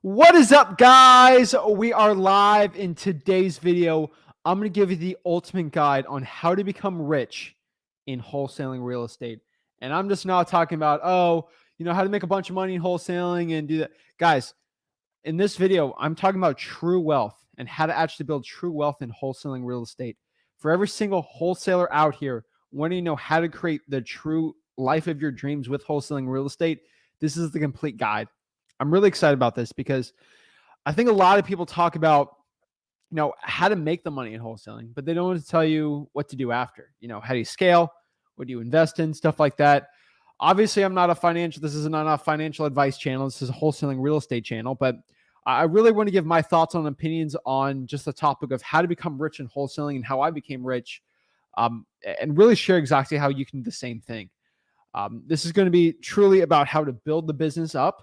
What is up, guys? We are live. In today's video, I'm going to give you the ultimate guide on how to become rich in wholesaling real estate. And I'm just not talking about, how to make a bunch of money in wholesaling and do that. Guys, in this video, I'm talking about true wealth and how to actually build true wealth in wholesaling real estate. For every single wholesaler out here wanting to know how to create the true life of your dreams with wholesaling real estate, this is the complete guide. I'm really excited about this because I think a lot of people talk about, how to make the money in wholesaling, but they don't want to tell you what to do after. How do you scale? What do you invest in? Stuff like that. Obviously, this is not a financial advice channel. This is a wholesaling real estate channel, but I really want to give my thoughts and opinions on just the topic of how to become rich in wholesaling and how I became rich, and really share exactly how you can do the same thing. This is going to be truly about how to build the business up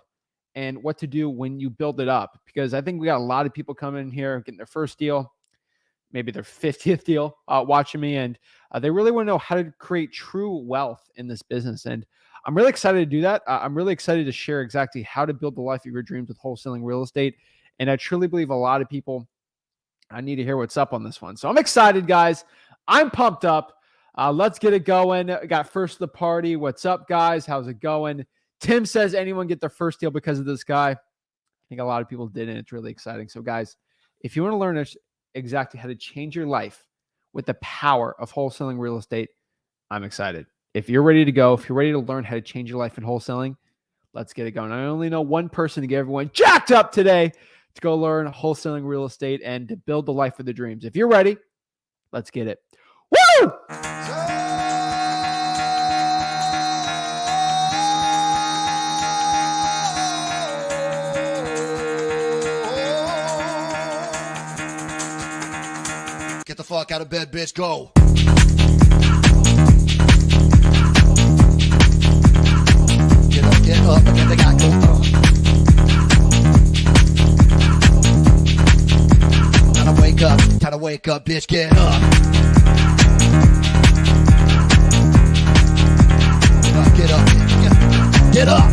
and what to do when you build it up. Because I think we got a lot of people coming in here, getting their first deal, maybe their 50th deal, watching me, and they really want to know how to create true wealth in this business. And I'm really excited to do that. I'm really excited to share exactly how to build the life of your dreams with wholesaling real estate. And I truly believe a lot of people need to hear what's up on this one. So I'm excited, guys. I'm pumped up. Let's get it going. I got first of the party. What's up, guys? How's it going? Tim says, anyone get their first deal because of this guy? I think a lot of people did, and it's really exciting. So, guys, if you want to learn exactly how to change your life with the power of wholesaling real estate, I'm excited. If you're ready to go, if you're ready to learn how to change your life in wholesaling, let's get it going. I only know one person to get everyone jacked up today to go learn wholesaling real estate and to build the life of the dreams. If you're ready, let's get it. Woo! Get the fuck out of bed, bitch. Go. Get up, and then they got go. Time to wake up, bitch. Get up. Get up. Get up.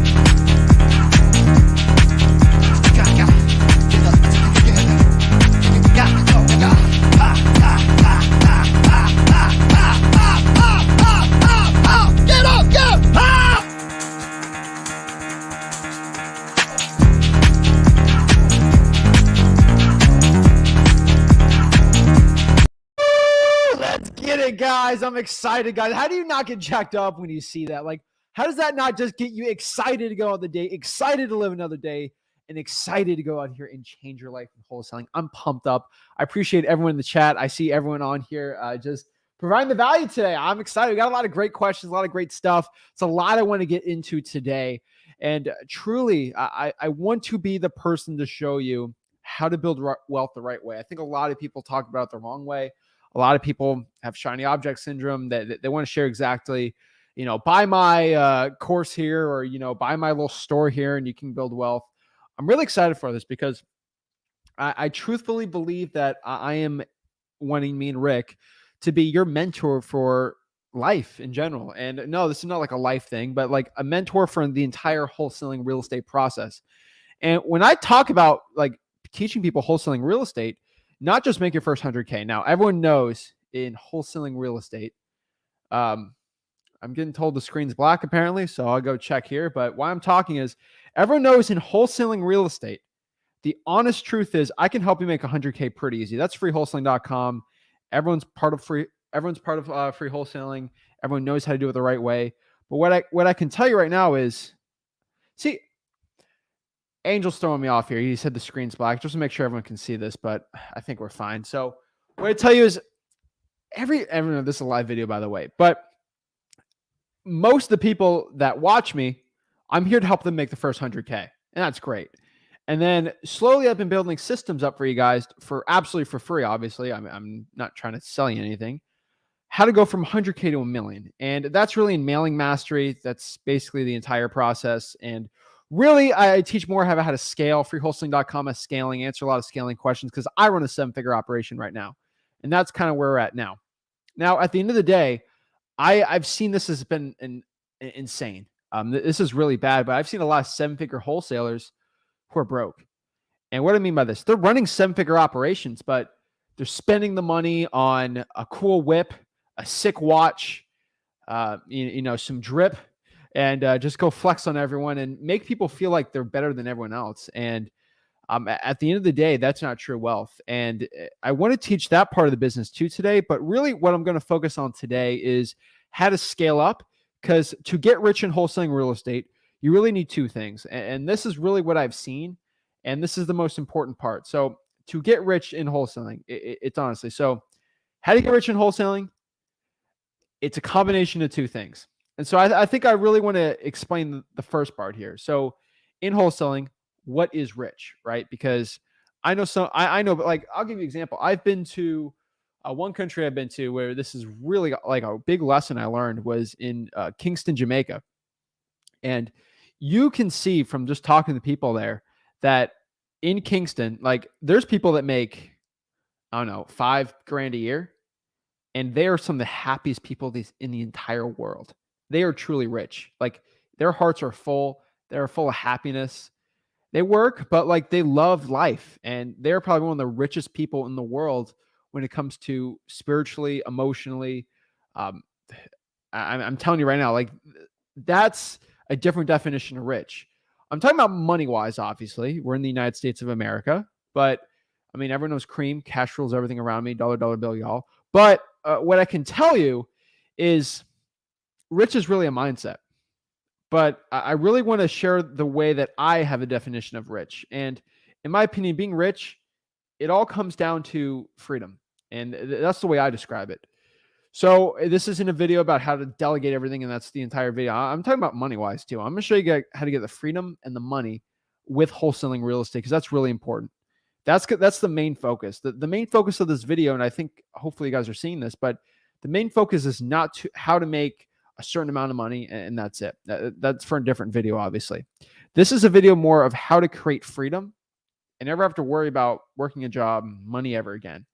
Guys, I'm excited, guys. How do you not get jacked up when you see that? Like, how does that not just get you excited to go on the day, excited to live another day, and excited to go out here and change your life in wholesaling? I'm pumped up. I appreciate everyone in the chat. I see everyone on here just providing the value today. I'm excited. We got a lot of great questions, a lot of great stuff. It's a lot I want to get into today. And truly, I want to be the person to show you how to build wealth the right way. I think a lot of people talk about it the wrong way. A lot of people have shiny object syndrome that they want to share exactly, buy my course here or, buy my little store here and you can build wealth. I'm really excited for this because I truthfully believe that I am wanting me and Rick to be your mentor for life in general. And no, this is not like a life thing, but like a mentor for the entire wholesaling real estate process. And when I talk about like teaching people wholesaling real estate, not just make your first 100K. Now, everyone knows in wholesaling real estate, I'm getting told the screen's black apparently, so I'll go check here. But why I'm talking is everyone knows in wholesaling real estate, the honest truth is I can help you make 100K pretty easy. That's freewholesaling.com. Everyone's part of free wholesaling. Everyone knows how to do it the right way. But what I can tell you right now is, see, Angel's throwing me off here. He said the screen's black just to make sure everyone can see this, but I think we're fine. So what I tell you is everyone, this is a live video, by the way, but most of the people that watch me, I'm here to help them make the first 100K, and that's great. And then slowly I've been building systems up for you guys for absolutely for free. Obviously, I'm not trying to sell you anything. How to go from 100K to $1 million. And that's really in mailing mastery. That's basically the entire process. And really, I teach more how to scale. Freewholesaling.com is scaling, answer a lot of scaling questions because I run a 7-figure operation right now. And that's kind of where we're at now. Now, at the end of the day, I've seen this has been insane. This is really bad, but I've seen a lot of 7-figure wholesalers who are broke. And what do I mean by this? They're running 7-figure operations, but they're spending the money on a cool whip, a sick watch, some drip, and just go flex on everyone and make people feel like they're better than everyone else. And at the end of the day, that's not true wealth. And I want to teach that part of the business too today. But really, what I'm going to focus on today is how to scale up. Because to get rich in wholesaling real estate, you really need two things. And this is really what I've seen. And this is the most important part. So to get rich in wholesaling, it's honestly, so how do you get rich in wholesaling? It's a combination of two things. And so I think I really want to explain the first part here. So in wholesaling, what is rich, right? Because I know I know, but like, I'll give you an example. I've been to one country I've been to where this is really like a big lesson I learned was in Kingston, Jamaica. And you can see from just talking to people there that in Kingston, like there's people that make, I don't know, $5,000 a year. And they are some of the happiest people in the entire world. They are truly rich. Like their hearts are full. They're full of happiness. They work, but like they love life. And they're probably one of the richest people in the world when it comes to spiritually, emotionally. Um, I'm telling you right now, like that's a different definition of rich. I'm talking about money wise, obviously. We're in the United States of America, but I mean, everyone knows cream, cash rules everything around me, dollar bill, y'all. But what I can tell you is rich is really a mindset. But I really want to share the way that I have a definition of rich. And in my opinion, being rich, it all comes down to freedom. And that's the way I describe it. So this isn't a video about how to delegate everything, and that's the entire video. I'm talking about money-wise too. I'm going to show you how to get the freedom and the money with wholesaling real estate, because that's really important. That's the main focus. The main focus of this video, and I think hopefully you guys are seeing this, but the main focus is not how to make a certain amount of money, and that's it. That's for a different video, obviously. This is a video more of how to create freedom and never have to worry about working a job, money ever again.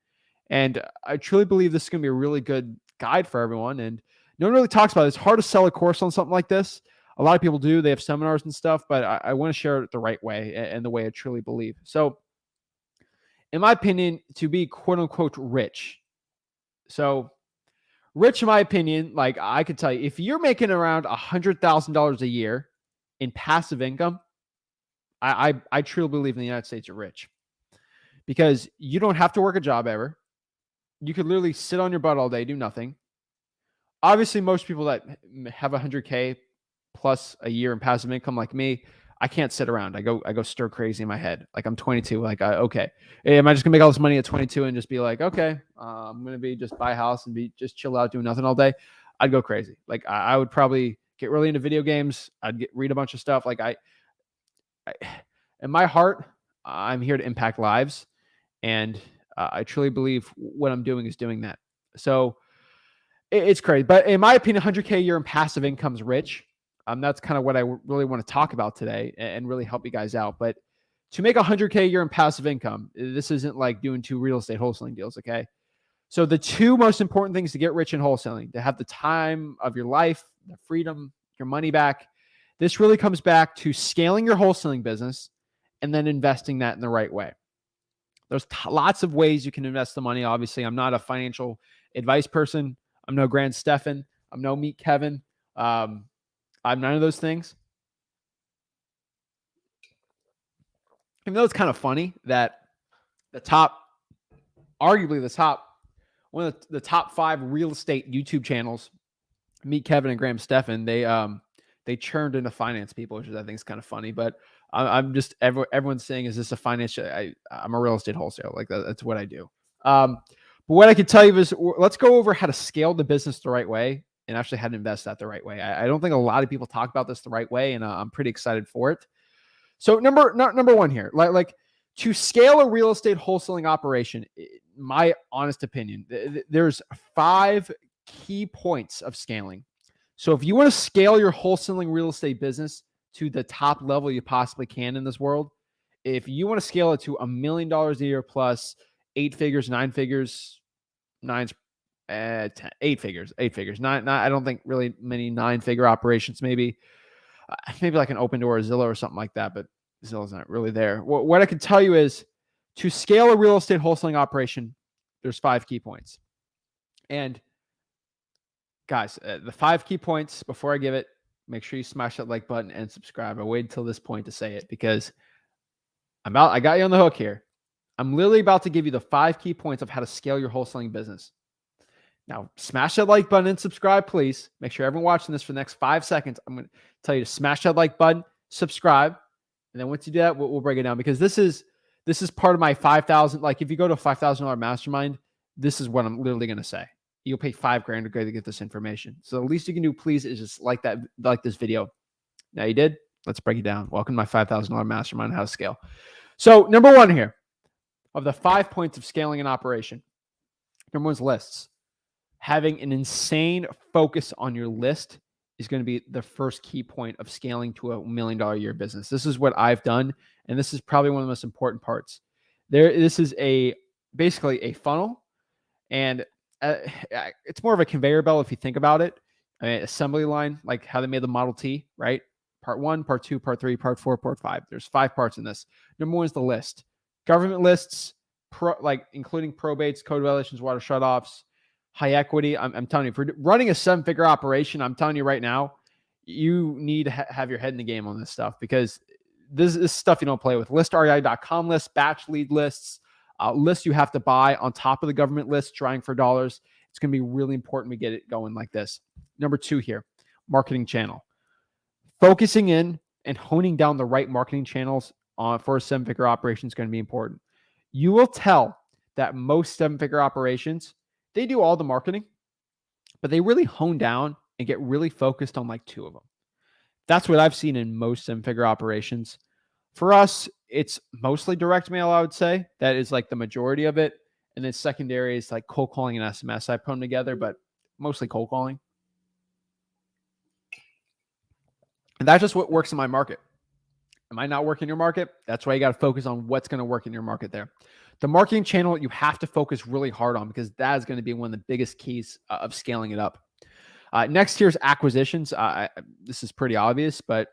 And I truly believe this is going to be a really good guide for everyone. And no one really talks about it. It's hard to sell a course on something like this. A lot of people do. They have seminars and stuff, but I want to share it the right way and the way I truly believe. So in my opinion, to be quote unquote rich. So rich, in my opinion, like I could tell you, if you're making around $100,000 a year in passive income, I truly believe in the United States you're rich, because you don't have to work a job ever. You could literally sit on your butt all day, do nothing. Obviously, most people that have 100K plus a year in passive income like me, I can't sit around. I go stir crazy in my head. Like I'm 22. Like, okay, hey, am I just gonna make all this money at 22 and just be like, okay, I'm gonna be just buy a house and be just chill out doing nothing all day? I'd go crazy. Like I would probably get really into video games. I'd read a bunch of stuff. Like I in my heart, I'm here to impact lives, and I truly believe what I'm doing is doing that. So it's crazy. But in my opinion, 100K a year in passive income is rich. That's kind of what I really want to talk about today and really help you guys out. But to make 100K a year in passive income, this isn't like doing 2 real estate wholesaling deals, okay? So the 2 most important things to get rich in wholesaling, to have the time of your life, the freedom, your money back. This really comes back to scaling your wholesaling business and then investing that in the right way. There's lots of ways you can invest the money. Obviously, I'm not a financial advice person. I'm no Grand Stefan. I'm no Meet Kevin. I'm none of those things. Even though it's kind of funny that arguably one of the top 5 real estate YouTube channels, Meet Kevin and Graham Stefan, they churned into finance people, which I think is kind of funny. But I'm just everyone's saying, is this a financial? I'm a real estate wholesaler. Like that's what I do. But what I can tell you is, let's go over how to scale the business the right way and actually how to invest that the right way. I don't think a lot of people talk about this the right way, and I'm pretty excited for it. So number 1 here, like to scale a real estate wholesaling operation, my honest opinion, there's 5 key points of scaling. So if you want to scale your wholesaling real estate business to the top level you possibly can in this world, if you want to scale it to $1 million a year plus 8 figures, 9 figures, 8 figures. Not I don't think really many 9-figure operations. Maybe like an Open Door or Zillow or something like that. But Zillow's not really there. What I can tell you is to scale a real estate wholesaling operation, there's 5 key points. And guys, the 5 key points, before I give it, make sure you smash that like button and subscribe. I waited until this point to say it because I got you on the hook here. I'm literally about to give you the 5 key points of how to scale your wholesaling business. Now, smash that like button and subscribe, please. Make sure everyone watching this for the next 5 seconds, I'm going to tell you to smash that like button, subscribe, and then once you do that, we'll break it down because this is part of my 5,000. Like if you go to a $5,000 mastermind, this is what I'm literally going to say. You'll pay $5,000 to go to get this information. So the least you can do, please, is just like this video. Now you did. Let's break it down. Welcome to my $5,000 mastermind, how to scale. So number 1 here of the 5 points of scaling an operation. Number 1 is lists. Having an insane focus on your list is going to be the first key point of scaling to $1 million a year business. This is what I've done, and this is probably one of the most important parts. This is basically a funnel, and it's more of a conveyor belt if you think about it. I mean, assembly line, like how they made the Model T, right? Part 1, part 2, part 3, part 4, part 5. There's 5 parts in this. Number 1 is the list. Government lists, including probates, code violations, water shutoffs, high equity. I'm telling you, for running a 7-figure operation, I'm telling you right now, you need to have your head in the game on this stuff because this is stuff you don't play with. ListREI.com lists, batch lead lists, lists you have to buy on top of the government list, trying for dollars. It's going to be really important we get it going like this. Number 2 here, marketing channel. Focusing in and honing down the right marketing channels for a 7-figure operation is going to be important. You will tell that most 7-figure operations, they do all the marketing, but they really hone down and get really focused on like 2 of them. That's what I've seen in most 7-figure operations. For us, it's mostly direct mail, I would say. That is like the majority of it. And then secondary is like cold calling and SMS. I put them together, but mostly cold calling. And that's just what works in my market. It might not work in your market. That's why you got to focus on what's going to work in your market there. The marketing channel you have to focus really hard on because that is going to be one of the biggest keys of scaling it up. Next here is acquisitions. This is pretty obvious, but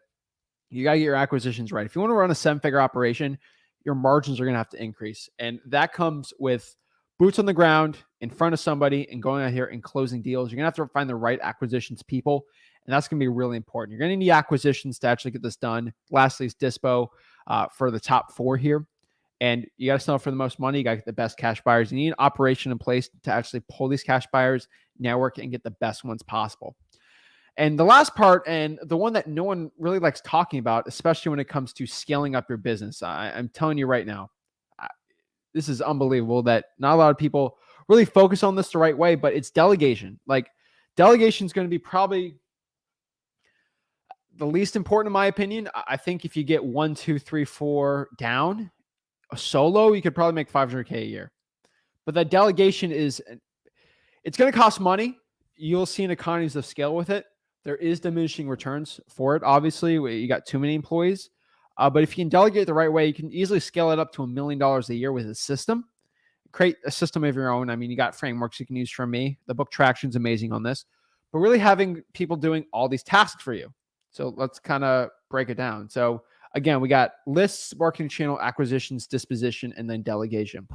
you got to get your acquisitions right. If you want to run a 7-figure operation, your margins are going to have to increase. And that comes with boots on the ground in front of somebody and going out here and closing deals. You're going to have to find the right acquisitions people. And that's going to be really important. You're going to need acquisitions to actually get this done. Lastly is dispo for the top 4 here. And you got to sell for the most money. You got to get the best cash buyers. You need an operation in place to actually pull these cash buyers, network, and get the best ones possible. And the last part, and the one that no one really likes talking about, especially when it comes to scaling up your business, I'm telling you right now, this is unbelievable that not a lot of people really focus on this the right way, but it's delegation. Like delegation is going to be probably the least important in my opinion. I think if you get 1, 2, 3, 4 down, a solo, you could probably make $500K a year. But that delegation it's going to cost money. You'll see an economies of scale with it. There is diminishing returns for it. Obviously, you got too many employees. But if you can delegate the right way, you can easily scale it up to $1 million a year with a system. Create a system of your own. I mean, you got frameworks you can use from me. The book Traction is amazing on this. But really having people doing all these tasks for you. So let's kind of break it down. So again, we got lists, marketing channel, acquisitions, disposition, and then delegation.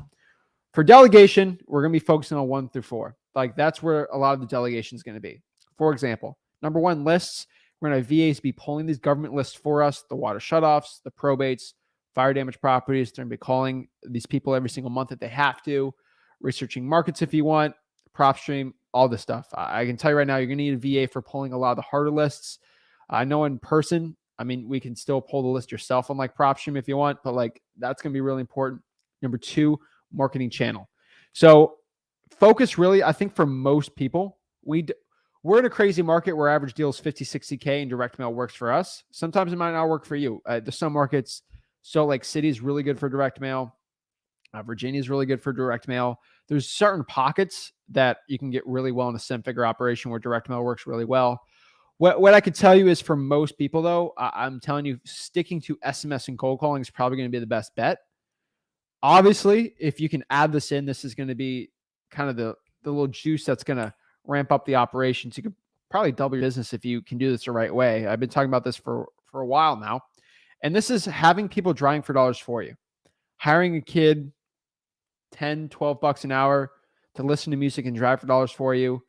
For delegation, we're going to be focusing on 1 through 4. Like that's where a lot of the delegation is going to be. For example, number 1, lists. We're going to have VAs be pulling these government lists for us, the water shutoffs, the probates, fire damage properties. They're going to be calling these people every single month if they have to, researching markets if you want, PropStream, all this stuff. I can tell you right now, you're going to need a VA for pulling a lot of the harder lists. I know in person, I mean, we can still pull the list yourself on like PropStream if you want, but like that's going to be really important. Number 2, marketing channel. So focus really, I think for most people, we're in a crazy market where average deal is 50, 60K and direct mail works for us. Sometimes it might not work for you. There's some markets, Salt Lake City is really good for direct mail. Virginia is really good for direct mail. There's certain pockets that you can get really well in a 7-figure operation where direct mail works really well. What I could tell you is for most people, though, I'm telling you, sticking to SMS and cold calling is probably going to be the best bet. Obviously, if you can add this in, this is going to be kind of the little juice that's going to ramp up the operations. You could probably double your business if you can do this the right way. I've been talking about this for a while now. And this is having people drawing for dollars for you, hiring a kid 10, 12 bucks an hour to listen to music and drive for dollars for you.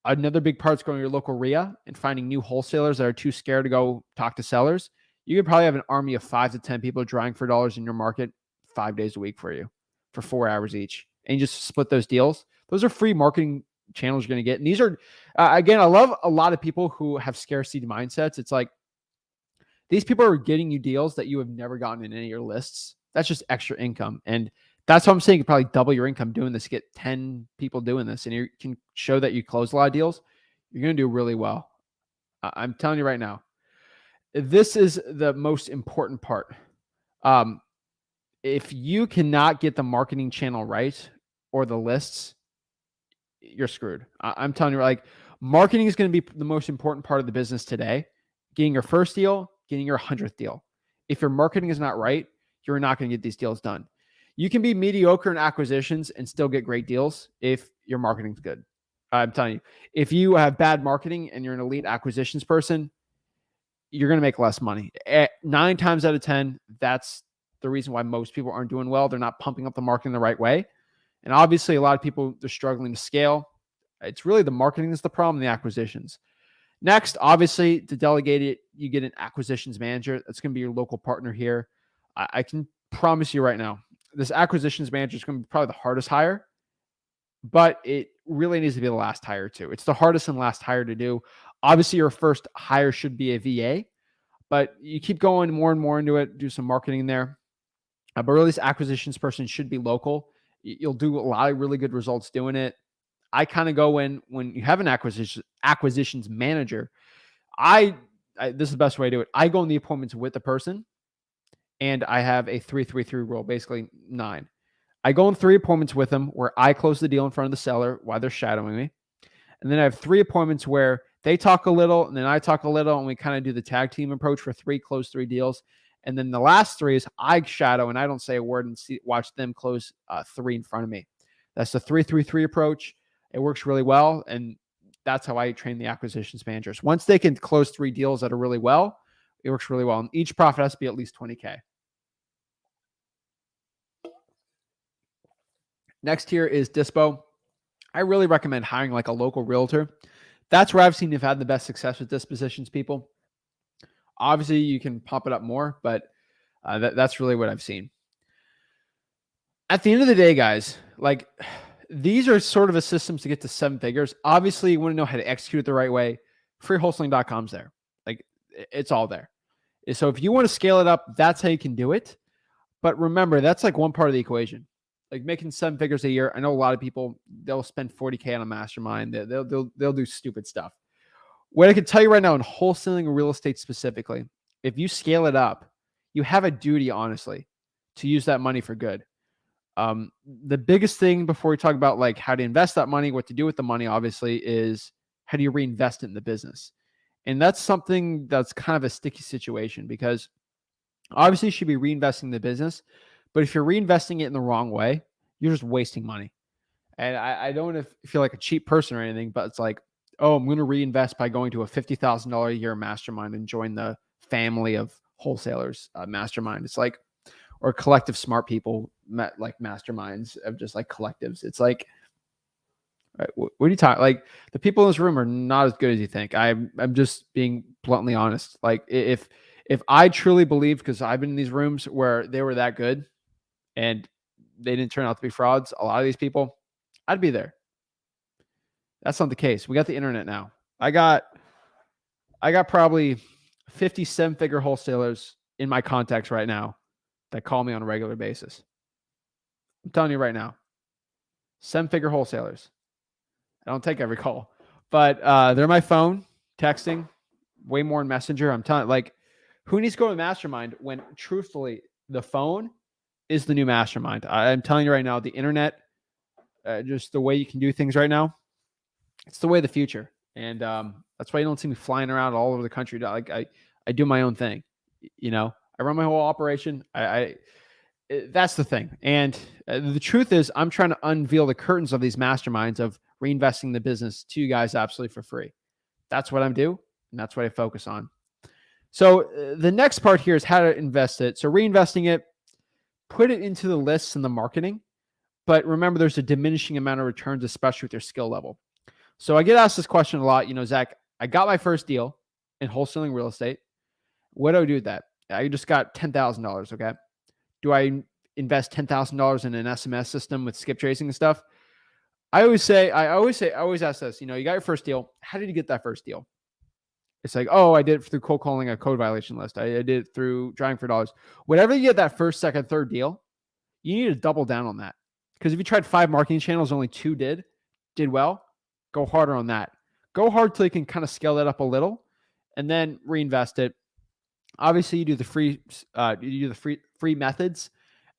Another big part is going to your local RIA and finding new wholesalers that are too scared to go talk to sellers. You could probably have an army of 5 to 10 people drawing for dollars in your market 5 days a week for you for 4 hours each. And you just split those deals. Those are free marketing channels you're going to get. And these are, again, I love a lot of people who have scarcity mindsets. It's like these people are getting you deals that you have never gotten in any of your lists. That's just extra income. And that's what I'm saying. You probably double your income doing this, get 10 people doing this, and you can show that you close a lot of deals. You're going to do really well. I'm telling you right now, this is the most important part. If you cannot get the marketing channel right or the lists, you're screwed. I'm telling you, like, marketing is going to be the most important part of the business today. Getting your first deal, getting your 100th deal. If your marketing is not right, you're not going to get these deals done. You can be mediocre in acquisitions and still get great deals if your marketing's good. I'm telling you, if you have bad marketing and you're an elite acquisitions person, you're going to make less money. 9 times out of 10, that's the reason why most people aren't doing well. They're not pumping up the marketing the right way. And obviously, a lot of people, they're struggling to scale. It's really the marketing that's the problem, the acquisitions. Next, obviously, to delegate it, you get an acquisitions manager. That's going to be your local partner here. I can promise you right now, this acquisitions manager is going to be probably the hardest hire, but it really needs to be the last hire too. It's the hardest and last hire to do. Obviously, your first hire should be a VA, but you keep going more and more into it, do some marketing there. But really, this acquisitions person should be local. You'll do a lot of really good results doing it. I kind of go when you have an acquisitions manager, this is the best way to do it. I go in the appointments with the person, and I have a 3-3-3 rule, basically 9. I go in 3 appointments with them where I close the deal in front of the seller while they're shadowing me. And then I have 3 appointments where they talk a little and then I talk a little, and we kind of do the tag team approach for 3, close 3 deals. And then the last 3 is I shadow and I don't say a word and watch them close 3 in front of me. That's the 3-3-3 approach. It works really well. And that's how I train the acquisitions managers. Once they can close 3 deals that are really well, it works really well. And each profit has to be at least $20K. Next here is Dispo. I really recommend hiring like a local realtor. That's where I've seen you've had the best success with dispositions people. Obviously, you can pump it up more, but that's really what I've seen. At the end of the day, guys, like these are sort of a systems to get to 7 figures. Obviously, you want to know how to execute it the right way. Freewholesaling.com's there. Like it's all there. So if you want to scale it up, that's how you can do it. But remember, that's like one part of the equation. Like making 7 figures a year. I know a lot of people, they'll spend $40K on a mastermind. They'll do stupid stuff. What I can tell you right now in wholesaling and real estate specifically, if you scale it up, you have a duty, honestly, to use that money for good. The biggest thing before we talk about like how to invest that money, what to do with the money, obviously, is how do you reinvest it in the business? And that's something that's kind of a sticky situation because obviously you should be reinvesting in the business. But if you're reinvesting it in the wrong way, you're just wasting money. And I don't want to feel like a cheap person or anything, but it's like, oh, I'm going to reinvest by going to a $50,000 a year mastermind and join the family of wholesalers mastermind. It's like, or collective smart people, like masterminds of just like collectives. It's like, right, what are you talking? Like the people in this room are not as good as you think. I'm just being bluntly honest. Like if I truly believed, because I've been in these rooms where they were that good, and they didn't turn out to be frauds, a lot of these people, I'd be there. That's not the case. We got the internet now. I got probably 50 7-figure wholesalers in my contacts right now that call me on a regular basis. I'm telling you right now, 7-figure wholesalers. I don't take every call, but they're my phone, texting, way more in Messenger. I'm telling, like, who needs to go to Mastermind when truthfully the phone is the new mastermind? I'm telling you right now, the internet, just the way you can do things right now, it's the way of the future. And that's why you don't see me flying around all over the country. Like I do my own thing. You know, I run my whole operation. That's the thing. And the truth is I'm trying to unveil the curtains of these masterminds of reinvesting the business to you guys absolutely for free. That's what I do. And that's what I focus on. So the next part here is how to invest it. So reinvesting it, put it into the lists and the marketing. But remember, there's a diminishing amount of returns, especially with your skill level. So I get asked this question a lot. Zach, I got my first deal in wholesaling real estate. What do I do with that? I just got $10,000. Okay. Do I invest $10,000 in an SMS system with skip tracing and stuff? I always ask this, you got your first deal. How did you get that first deal? It's like, oh, I did it through cold calling a code violation list. I did it through driving for dollars. Whatever you get that first, second, third deal, you need to double down on that. Because if you tried 5 marketing channels, only 2 did well, go harder on that. Go hard till you can kind of scale that up a little and then reinvest it. Obviously, you do the free methods,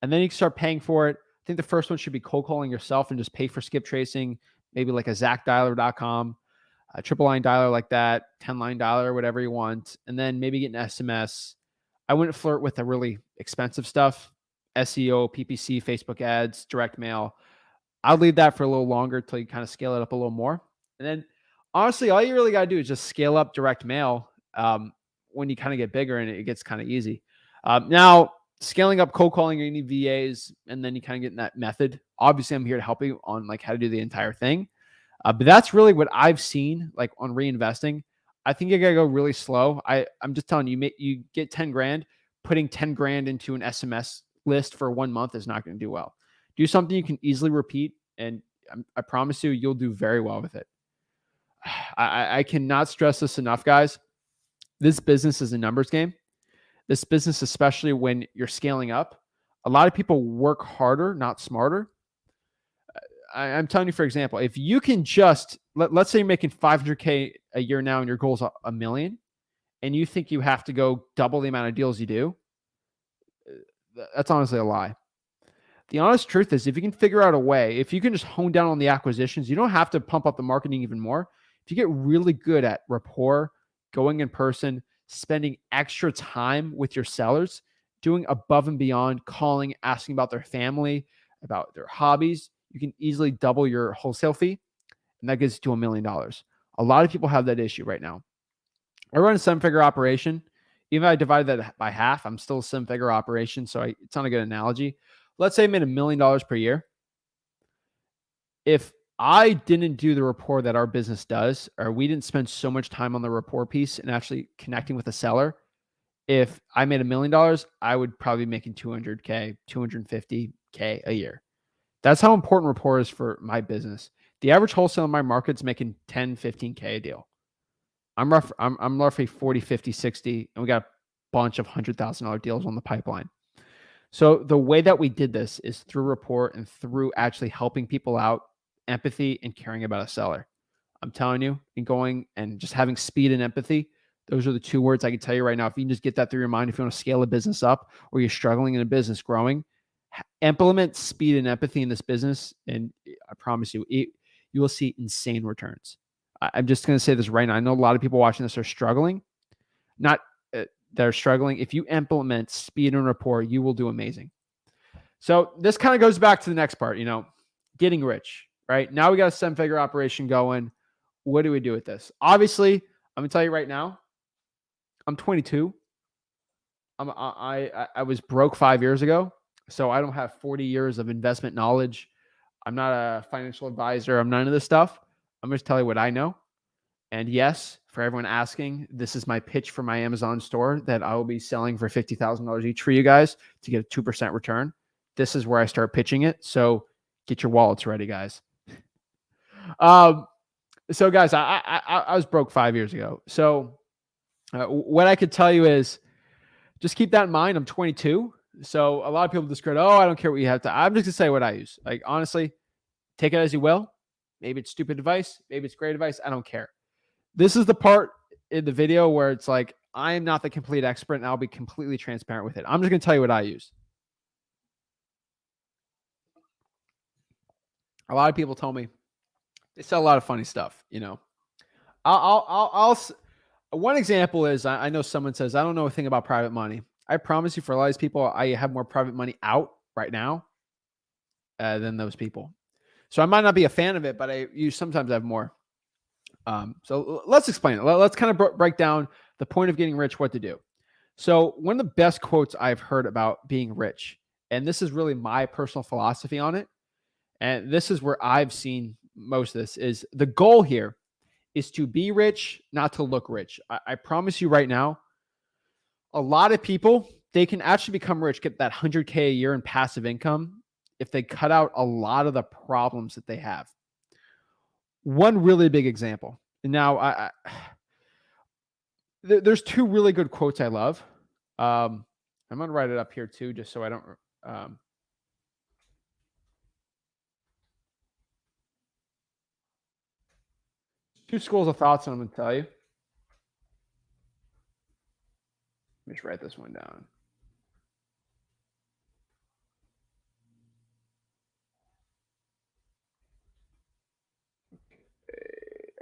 and then you can start paying for it. I think the first one should be cold calling yourself and just pay for skip tracing, maybe like a ZachDialer.com, a triple line dialer like that, 10 line dialer, whatever you want, and then maybe get an SMS. I wouldn't flirt with the really expensive stuff, SEO, PPC, Facebook ads, direct mail. I'll leave that for a little longer till you kind of scale it up a little more. And then honestly, all you really got to do is just scale up direct mail when you kind of get bigger, and it gets kind of easy. Now, scaling up cold calling, you need VAs, and then you kind of get in that method. Obviously, I'm here to help you on like how to do the entire thing. But that's really what I've seen like on reinvesting. I think you got to go really slow. I'm just telling you, you get 10 grand, putting 10 grand into an SMS list for 1 month is not going to do well. Do something you can easily repeat, and I promise you, you'll do very well with it. I cannot stress this enough, guys. This business is a numbers game. This business, especially when you're scaling up, a lot of people work harder, not smarter. I'm telling you, for example, if you can just, let's say you're making $500K a year now and your goal is $1 million, and you think you have to go double the amount of deals you do, that's honestly a lie. The honest truth is, if you can figure out a way, if you can just hone down on the acquisitions, you don't have to pump up the marketing even more. If you get really good at rapport, going in person, spending extra time with your sellers, doing above and beyond, calling, asking about their family, about their hobbies, you can easily double your wholesale fee, and that gets you to $1 million. A lot of people have that issue right now. I run a 7-figure operation. Even if I divided that by half, I'm still a 7-figure operation, so it's not a good analogy. Let's say I made $1 million per year. If I didn't do the rapport that our business does, or we didn't spend so much time on the rapport piece and actually connecting with the seller, if I made $1 million, I would probably be making $200K, $250K a year. That's how important rapport is for my business. The average wholesale in my market is making 10, 15K a deal. I'm roughly 40, 50, 60, and we got a bunch of $100,000 deals on the pipeline. So the way that we did this is through rapport and through actually helping people out, empathy, and caring about a seller. I'm telling you, and going and just having speed and empathy, those are the 2 words I can tell you right now. If you can just get that through your mind, if you want to scale a business up or you're struggling in a business growing, implement speed and empathy in this business, and I promise you, you will see insane returns. I'm just going to say this right now. I know a lot of people watching this are struggling. They're struggling. If you implement speed and rapport, you will do amazing. So this kind of goes back to the next part, getting rich, right? Now we got a 7-figure operation going. What do we do with this? Obviously, I'm going to tell you right now, I'm 22. I was broke 5 years ago, so I don't have 40 years of investment knowledge. I'm not a financial advisor. I'm none of this stuff. I'm going to tell you what I know. And yes, for everyone asking, this is my pitch for my Amazon store that I will be selling for $50,000 each for you guys to get a 2% return. This is where I start pitching it. So get your wallets ready, guys. So guys, I was broke 5 years ago. So what I could tell you is just keep that in mind. I'm 22. So a lot of people discredit, oh, I don't care what you have to. I'm just going to say what I use. Like, honestly, take it as you will. Maybe it's stupid advice. Maybe it's great advice. I don't care. This is the part in the video where it's like, I am not the complete expert, and I'll be completely transparent with it. I'm just going to tell you what I use. A lot of people told me they sell a lot of funny stuff. One example is I know someone says, I don't know a thing about private money. I promise you, for a lot of these people, I have more private money out right now than those people. So I might not be a fan of it, but you sometimes have more. So let's explain it. Let's kind of break down the point of getting rich, what to do. So one of the best quotes I've heard about being rich, and this is really my personal philosophy on it, and this is where I've seen most of this, is the goal here is to be rich, not to look rich. I promise you right now, a lot of people, they can actually become rich, get that 100K a year in passive income if they cut out a lot of the problems that they have. One really big example. Now, there's two really good quotes I love. I'm going to write it up here too, just so I don't. Two schools of thoughts, and I'm going to tell you. Let me just write this one down.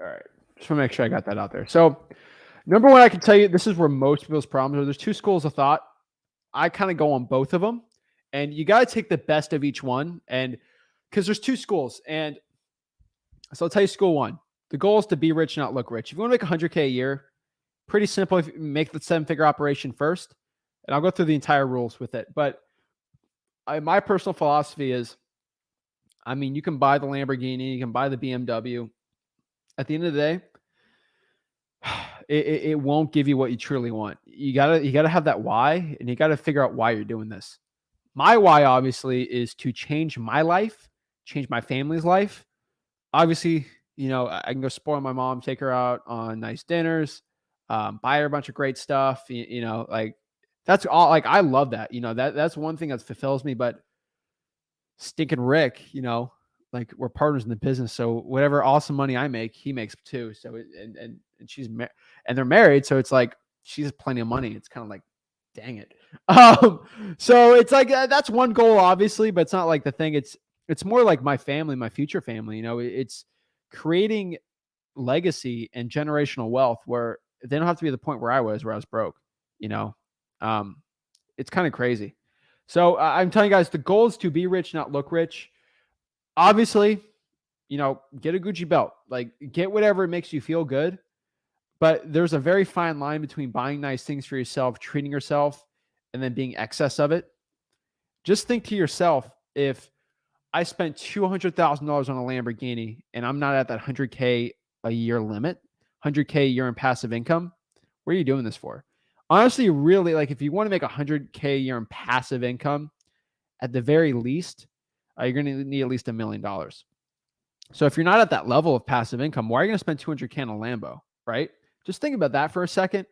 All right. Just want to make sure I got that out there. So, number one, I can tell you this is where most people's problems are. There's two schools of thought. I kind of go on both of them, and you got to take the best of each one. And because there's two schools, and so I'll tell you school one. The goal is to be rich, not look rich. If you want to make 100K a year, pretty simple. If you make the 7-figure operation first, and I'll go through the entire rules with it. But my personal philosophy is, I mean, you can buy the Lamborghini, you can buy the BMW. At the end of the day, it won't give you what you truly want. You gotta have that why, and you gotta figure out why you're doing this. My why, obviously, is to change my life, change my family's life. Obviously, I can go spoil my mom, take her out on nice dinners, buy her a bunch of great stuff. Like that's all. Like I love that. That's one thing that fulfills me. But stinking Rick, like we're partners in the business, so whatever awesome money I make, he makes too. So and she's and they're married, so it's like she has plenty of money. It's kind of like, dang it. So it's like that's one goal, obviously, but it's not like the thing. It's more like my family, my future family. It's creating legacy and generational wealth where they don't have to be at the point where I was broke. It's kind of crazy. So I'm telling you guys, the goal is to be rich, not look rich. Obviously, get a Gucci belt, like get whatever makes you feel good. But there's a very fine line between buying nice things for yourself, treating yourself, and then being excess of it. Just think to yourself, if I spent $200,000 on a Lamborghini and I'm not at that 100K a year limit, 100K a year in passive income, what are you doing this for? Honestly, really, like if you want to make 100K a year in passive income, at the very least, you're going to need at least $1 million. So if you're not at that level of passive income, why are you going to spend 200K on a Lambo, right? Just think about that for a second.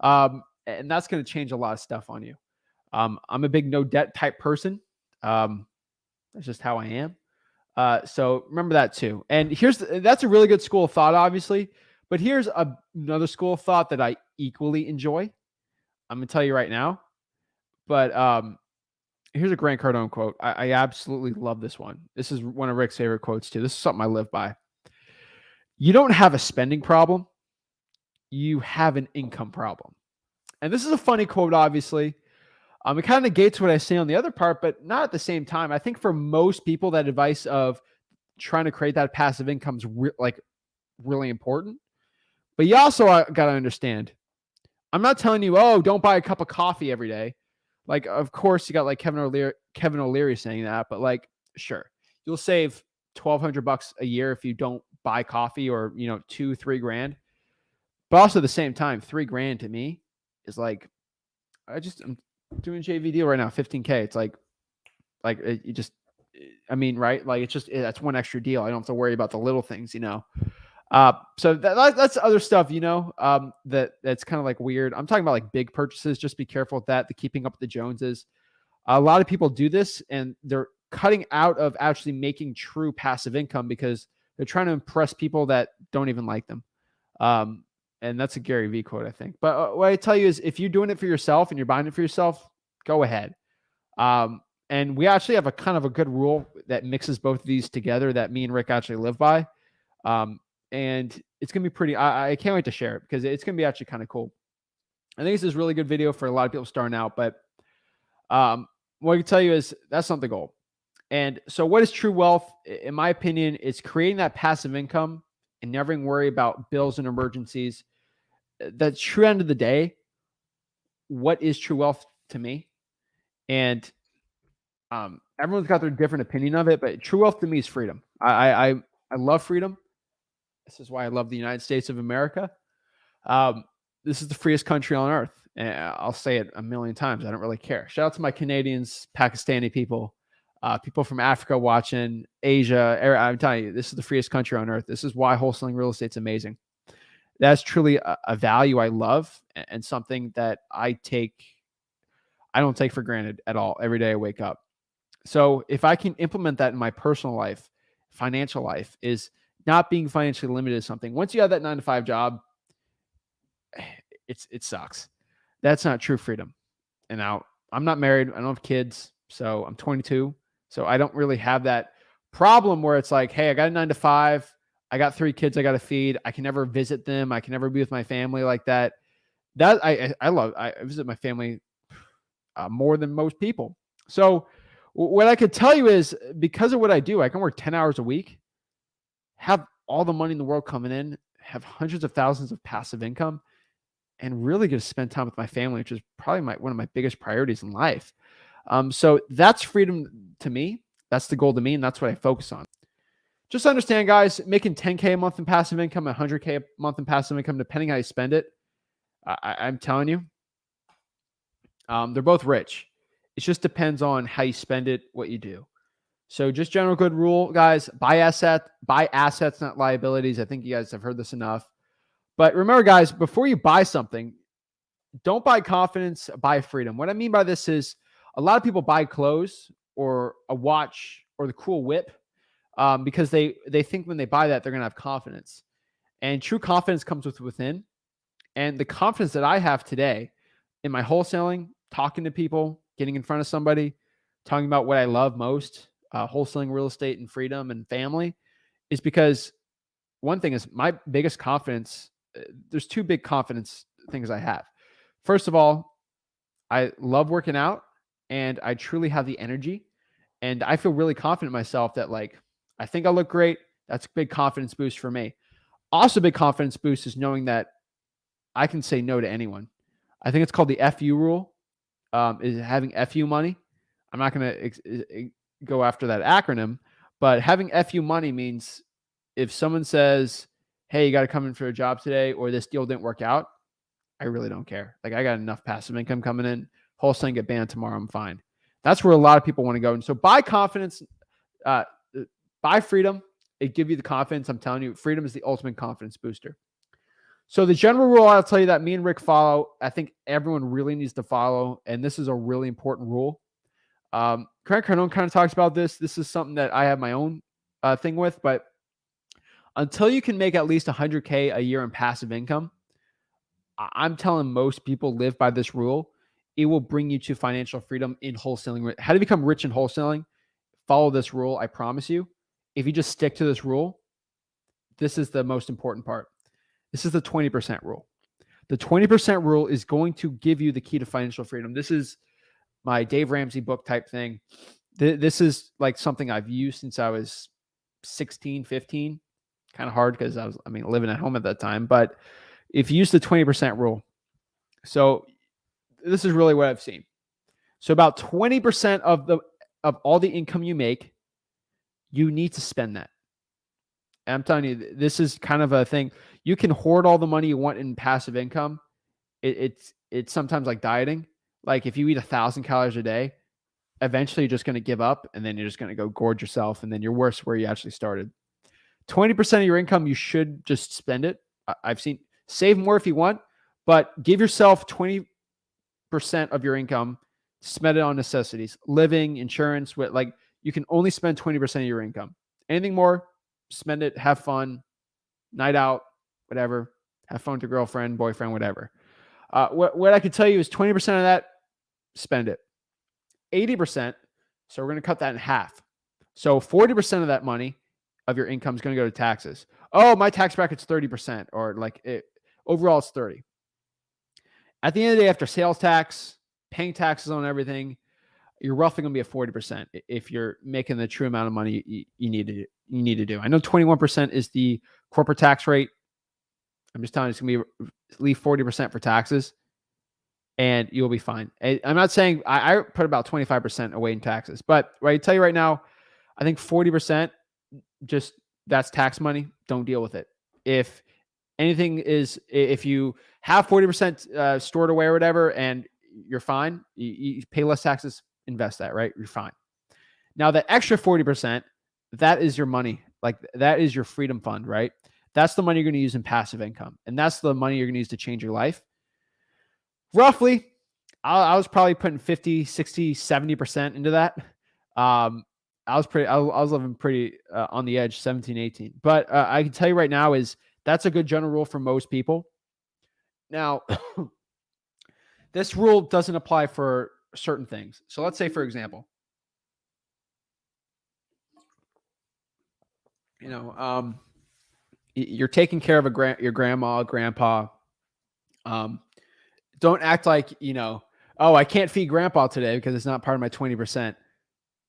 And that's going to change a lot of stuff on you. I'm a big no debt type person. That's just how I am. So remember that too. And that's a really good school of thought, obviously. But here's another school of thought that I equally enjoy. I'm going to tell you right now. But here's a Grant Cardone quote. I absolutely love this one. This is one of Rick's favorite quotes too. This is something I live by. You don't have a spending problem. You have an income problem. And this is a funny quote, obviously. It kind of negates what I say on the other part, but not at the same time. I think for most people, that advice of trying to create that passive income is really important. But you also got to understand, I'm not telling you, oh, don't buy a cup of coffee every day. Like, of course, you got like Kevin O'Leary saying that, but like, sure, you'll save $1,200 a year if you don't buy coffee, or $2-3 grand. But also at the same time, $3 to me is like, I'm doing JV deal right now, 15K. It's like you just, I mean, right? Like it's just, that's one extra deal. I don't have to worry about the little things, So that's other stuff, that's kind of like weird. I'm talking about like big purchases. Just be careful with that. The keeping up with the Joneses. A lot of people do this and they're cutting out of actually making true passive income because they're trying to impress people that don't even like them. And that's a Gary Vee quote, I think. But what I tell you is, if you're doing it for yourself and you're buying it for yourself, go ahead. And we actually have a kind of a good rule that mixes both of these together that me and Rick actually live by. And it's going to be pretty, I can't wait to share it because it's going to be actually kind of cool. I think this is a really good video for a lot of people starting out, but what I can tell you is that's not the goal. And so what is true wealth? In my opinion, it's creating that passive income and never worry about bills and emergencies. the true end of the day, what is true wealth to me? And everyone's got their different opinion of it, but true wealth to me is freedom. I love freedom. This is why I love the United States of America. This is the freest country on earth. And I'll say it a million times. I don't really care. Shout out to my Canadians, Pakistani people, people from Africa watching, Asia. I'm telling you, this is the freest country on earth. This is why wholesaling real estate's amazing. That's truly a value I love and something that I don't take for granted at all. Every day I wake up. So if I can implement that in my personal life, financial life, is not being financially limited to something. Once you have that 9-to-5 job, it sucks. That's not true freedom. And now I'm not married. I don't have kids. So I'm 22. So I don't really have that problem where it's like, hey, I got a 9-to-5. I got 3 kids I got to feed. I can never visit them. I can never be with my family like that. That I visit my family more than most people. So what I could tell you is, because of what I do, I can work 10 hours a week, have all the money in the world coming in, have hundreds of thousands of passive income, and really get to spend time with my family, which is probably one of my biggest priorities in life. So that's freedom to me. That's the goal to me, and that's what I focus on. Just understand, guys, making 10K a month in passive income, 100K a month in passive income, depending how you spend it, I'm telling you, they're both rich. It just depends on how you spend it, what you do. So just general good rule, guys, buy assets, not liabilities. I think you guys have heard this enough. But remember, guys, before you buy something, don't buy confidence, buy freedom. What I mean by this is, a lot of people buy clothes or a watch or the cool whip because they think when they buy that, they're going to have confidence. And true confidence comes within. And the confidence that I have today in my wholesaling, talking to people, getting in front of somebody, talking about what I love most, wholesaling real estate and freedom and family, is because one thing is my biggest confidence. There's 2 big confidence things I have. First of all, I love working out and I truly have the energy, and I feel really confident in myself that, like, I think I look great. That's a big confidence boost for me. Also, a big confidence boost is knowing that I can say no to anyone. I think it's called the FU rule, is having FU money. I'm not going to go after that acronym, but having FU money means if someone says, hey, you got to come in for a job today, or this deal didn't work out, I really don't care. Like, I got enough passive income coming in. Wholesaling get banned tomorrow, I'm fine. That's where a lot of people want to go. And so buy confidence, buy freedom. It give you the confidence. I'm telling you, freedom is the ultimate confidence booster. So the general rule I'll tell you that me and Rick follow, I think everyone really needs to follow, and this is a really important rule. Grant Cardone kind of talks about this. This is something that I have my own thing with, but until you can make at least 100K a year in passive income, I'm telling most people live by this rule. It will bring you to financial freedom in wholesaling. How to become rich in wholesaling? Follow this rule. I promise you. If you just stick to this rule, this is the most important part. This is the 20% rule. The 20% rule is going to give you the key to financial freedom. This is my Dave Ramsey book type thing. This is like something I've used since I was 16, 15. Kind of hard because I was living at home at that time. But if you use the 20% rule, so this is really what I've seen. So about 20% of all the income you make, you need to spend that. And I'm telling you, this is kind of a thing. You can hoard all the money you want in passive income. It's sometimes like dieting. Like if you eat 1,000 calories a day, eventually you're just going to give up, and then you're just going to go gorge yourself, and then you're worse where you actually started. 20% of your income, you should just spend it. I've seen save more if you want, but give yourself 20% of your income, spend it on necessities, living, insurance. Like you can only spend 20% of your income. Anything more, spend it, have fun, night out, whatever, have fun with your girlfriend, boyfriend, whatever. What I could tell you is 20% of that, spend it. 80%, so we're going to cut that in half. So 40% of that money of your income is going to go to taxes. Oh, my tax bracket's 30%, or overall it's 30. At the end of the day, after sales tax, paying taxes on everything, you're roughly going to be at 40% if you're making the true amount of money you need to do. I know 21% is the corporate tax rate. I'm just telling you, it's going to be leave 40% for taxes, and you'll be fine. I'm not saying I put about 25% away in taxes, but I tell you right now, I think 40%, just that's tax money. Don't deal with it. If anything is, if you have 40% stored away or whatever, and you're fine, you pay less taxes, invest that, right? You're fine. Now that extra 40%, that is your money. Like that is your freedom fund, right? That's the money you're going to use in passive income. And that's the money you're going to use to change your life. Roughly, I was probably putting 50, 60, 70% into that. I was living pretty on the edge, 17, 18. But I can tell you right now that's a good general rule for most people. Now, this rule doesn't apply for certain things. So let's say, for example, you're taking care of your grandma, grandpa. Don't act like, oh, I can't feed grandpa today because it's not part of my 20%.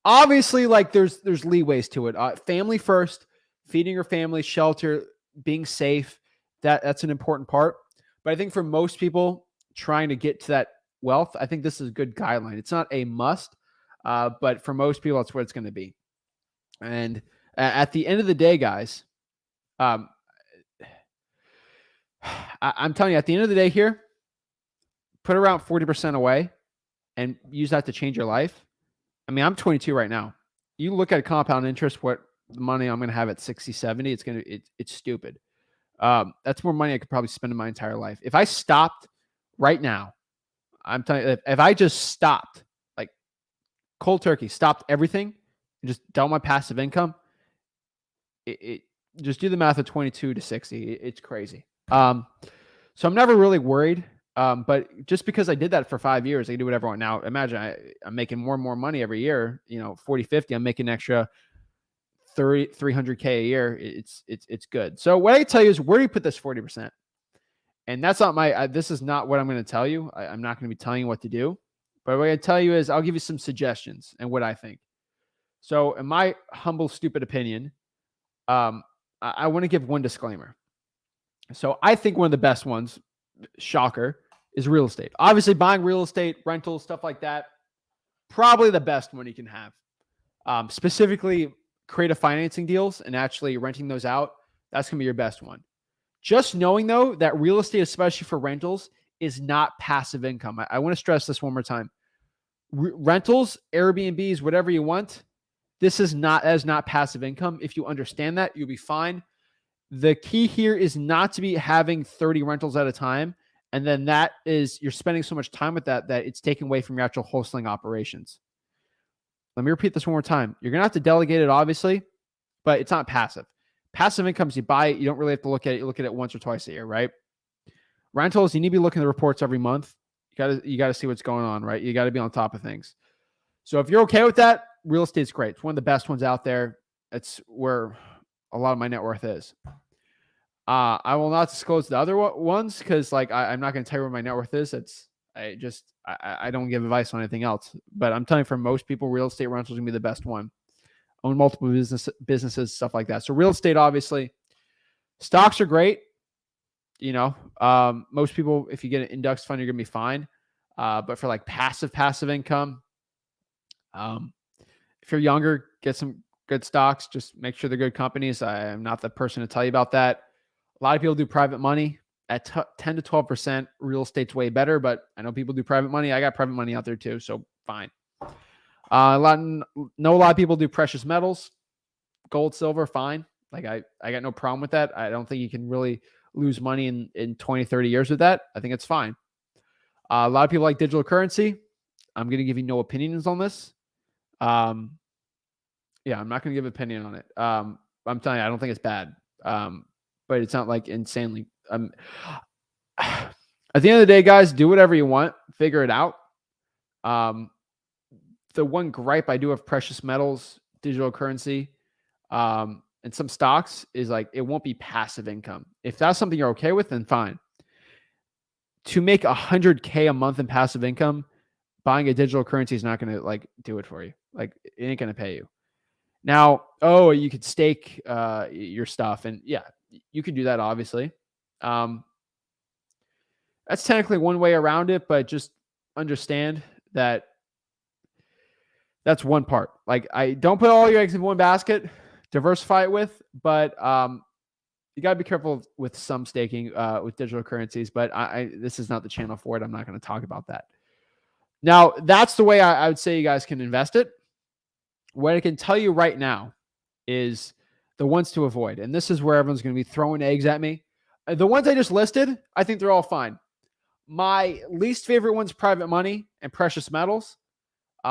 Obviously, like there's leeways to it. Family first, feeding your family, shelter, being safe. That's an important part. But I think for most people trying to get to that wealth, I think this is a good guideline. It's not a must, but for most people, that's what it's going to be. And at the end of the day, guys, I'm telling you, at the end of the day here, put around 40% away and use that to change your life. I mean, I'm 22 right now. You look at compound interest, what the money I'm going to have at 60, 70, it's stupid. That's more money I could probably spend in my entire life. If I stopped right now, I'm telling you, if I just stopped, like cold turkey, stopped everything and just double my passive income, it just do the math of 22 to 60. It's crazy. So I'm never really worried. But just because I did that for 5 years, I can do whatever I want. Now, imagine I'm making more and more money every year, 40, 50, I'm making an extra 300K a year. It's good. So what I can tell you is, where do you put this 40%? And that's not this is not what I'm going to tell you. I'm not going to be telling you what to do, but what I tell you is I'll give you some suggestions and what I think. So in my humble, stupid opinion, I want to give one disclaimer. So I think one of the best ones, shocker, is real estate. Obviously, buying real estate, rentals, stuff like that, probably the best one you can have. Specifically, creative financing deals and actually renting those out. That's going to be your best one. Just knowing, though, that real estate, especially for rentals, is not passive income. I want to stress this one more time. Rentals, Airbnbs, whatever you want, this is not passive income. If you understand that, you'll be fine. The key here is not to be having 30 rentals at a time. And then you're spending so much time with that it's taken away from your actual wholesaling operations. Let me repeat this one more time. You're going to have to delegate it, obviously, but it's not passive. Passive incomes, you buy it, you don't really have to look at it. You look at it once or twice a year, right? Rentals, you need to be looking at the reports every month. You got to see what's going on, right? You got to be on top of things. So if you're okay with that, real estate's great. It's one of the best ones out there. It's where a lot of my net worth is. I will not disclose the other ones because I'm not going to tell you where my net worth is. I don't give advice on anything else, but I'm telling you, for most people, real estate rentals is going to be the best one. Own multiple businesses, stuff like that. So real estate, obviously. Stocks are great. Most people, if you get an index fund, you're going to be fine. But for passive income, if you're younger, get some good stocks. Just make sure they're good companies. I am not the person to tell you about that. A lot of people do private money at 10 to 12%. Real estate's way better, but I know people do private money. I got private money out there too, so fine. A lot of people do precious metals, gold, silver, fine. I got no problem with that. I don't think you can really lose money in 20, 30 years with that. I think it's fine. A lot of people like digital currency. I'm going to give you no opinions on this. I'm not going to give an opinion on it. I'm telling you, I don't think it's bad. But it's not insanely. At the end of the day, guys, do whatever you want. Figure it out. The one gripe I do have precious metals, digital currency, and some stocks is it won't be passive income. If that's something you're okay with, then fine. To make $100K a month in passive income, buying a digital currency is not going to do it for you. It ain't going to pay you. Now, you could stake your stuff, and yeah, you could do that, obviously. That's technically one way around it, but just understand that that's one part. Like, I don't put all your eggs in one basket, diversify it with, but you got to be careful with some staking with digital currencies, but this is not the channel for it. I'm not going to talk about that. Now, that's the way I would say you guys can invest it. What I can tell you right now is the ones to avoid. And this is where everyone's going to be throwing eggs at me. The ones I just listed, I think they're all fine. My least favorite one's private money and precious metals.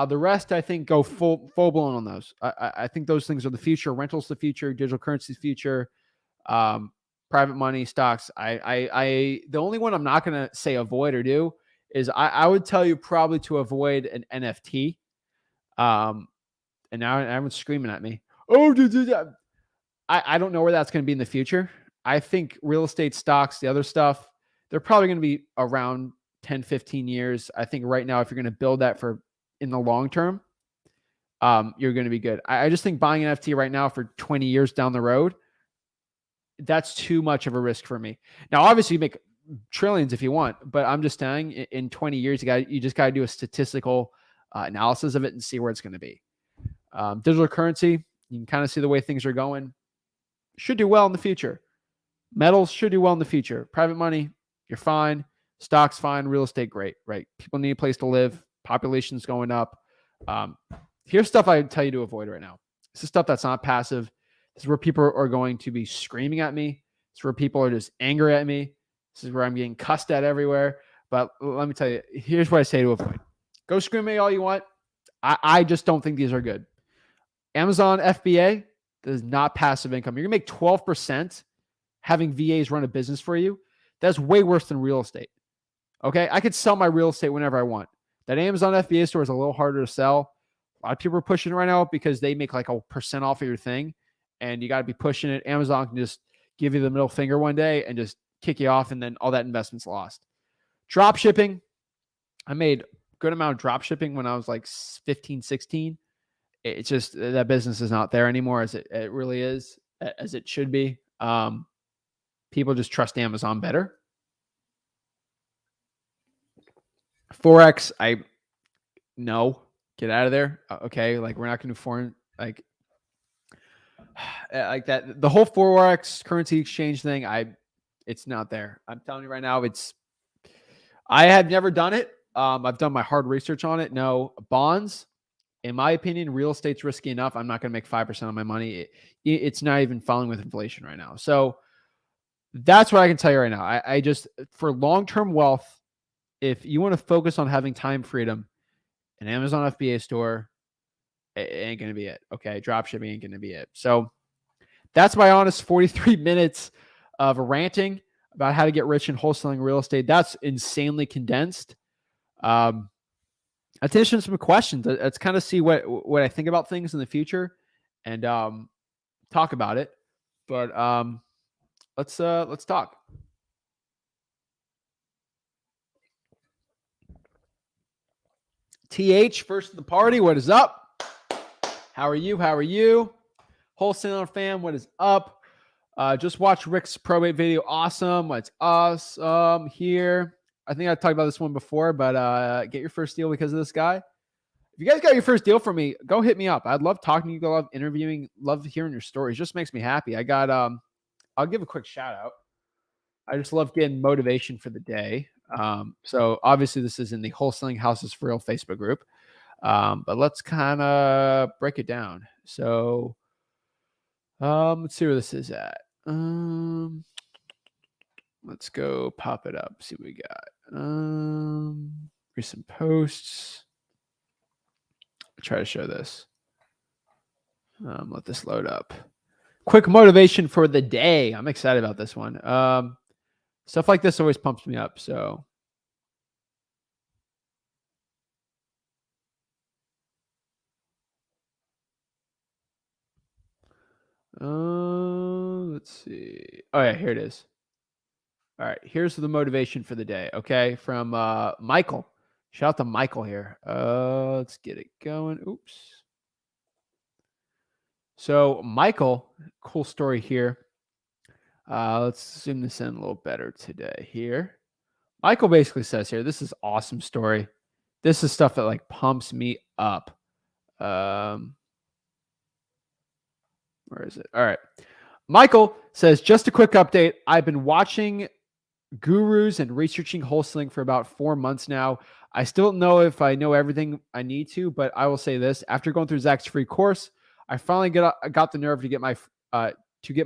The rest, I think, go full blown on those. I think those things are the future. Rentals the future. Digital currency's future. Private money, stocks. The only one I'm not going to say avoid or do is I would tell you probably to avoid an NFT. And now everyone's screaming at me. Oh, I don't know where that's going to be in the future. I think real estate, stocks, the other stuff, they're probably going to be around 10, 15 years. I think right now, if you're going to build that for in the long term, you're going to be good. I just think buying an NFT right now for 20 years down the road, that's too much of a risk for me. Now, obviously, you make trillions if you want, but I'm just saying in 20 years, you just got to do a statistical analysis of it and see where it's going to be. Digital currency, you can kind of see the way things are going. Should do well in the future. Metals should do well in the future. Private money, you're fine. Stocks, fine. Real estate, great, right? People need a place to live. Population's going up. Here's stuff I would tell you to avoid right now. This is stuff that's not passive. This is where people are going to be screaming at me. This is where people are just angry at me. This is where I'm getting cussed at everywhere. But let me tell you, here's what I say to avoid. Go scream at me all you want. I just don't think these are good. Amazon FBA is not passive income. You're going to make 12% having VAs run a business for you. That's way worse than real estate. Okay? I could sell my real estate whenever I want. That Amazon FBA store is a little harder to sell. A lot of people are pushing it right now because they make like 1% off of your thing, and you got to be pushing it. Amazon can just give you the middle finger one day and just kick you off, and then all that investment's lost. Drop shipping. I made a good amount of drop shipping when I was like 15, 16. It's just that business is not there anymore as it really is, as it should be. People just trust Amazon better. Forex, no, get out of there. Okay, like we're not going to do foreign, like that. The whole Forex currency exchange thing, it's not there. I'm telling you right now, I have never done it. I've done my hard research on it. No, bonds. In my opinion, real estate's risky enough. I'm not going to make 5% of my money. It's not even following with inflation right now. So that's what I can tell you right now. I just, for long-term wealth, if you want to focus on having time freedom, an Amazon FBA store, it ain't going to be it. Okay. Dropshipping ain't going to be it. So that's my honest 43 minutes of ranting about how to get rich in wholesaling real estate. That's insanely condensed. Let's answer some questions. Let's kind of see what I think about things in the future and talk about it. But let's talk. TH, first of the party. What is up? How are you? How are you? Wholesaler fam, what is up? Just watch Rick's probate video. Awesome. What's awesome here? I think I talked about this one before, but get your first deal because of this guy. If you guys got your first deal from me, go hit me up. I'd love talking to you. I love interviewing. Love hearing your stories. Just makes me happy. I got I'll give a quick shout out. I just love getting motivation for the day. So obviously this is in the Wholesaling Houses for Real Facebook group. But let's kind of break it down. So let's see where this is at. Let's go pop it up. See what we got. Recent posts. I'll try to show this. Let this load up. Quick motivation for the day. I'm excited about this one. Stuff like this always pumps me up. So let's see. Oh yeah, here it is. All right, here's the motivation for the day. Okay, from Michael. Shout out to Michael here. Let's get it going. Oops. So Michael, cool story here. Let's zoom this in a little better today here. Michael basically says here, this is awesome story. This is stuff that like pumps me up. Where is it? All right. Michael says, just a quick update. I've been watching gurus and researching wholesaling for about 4 months now. I still don't know if I know everything I need to, but I will say this. After going through Zach's free course, I finally got the nerve to get my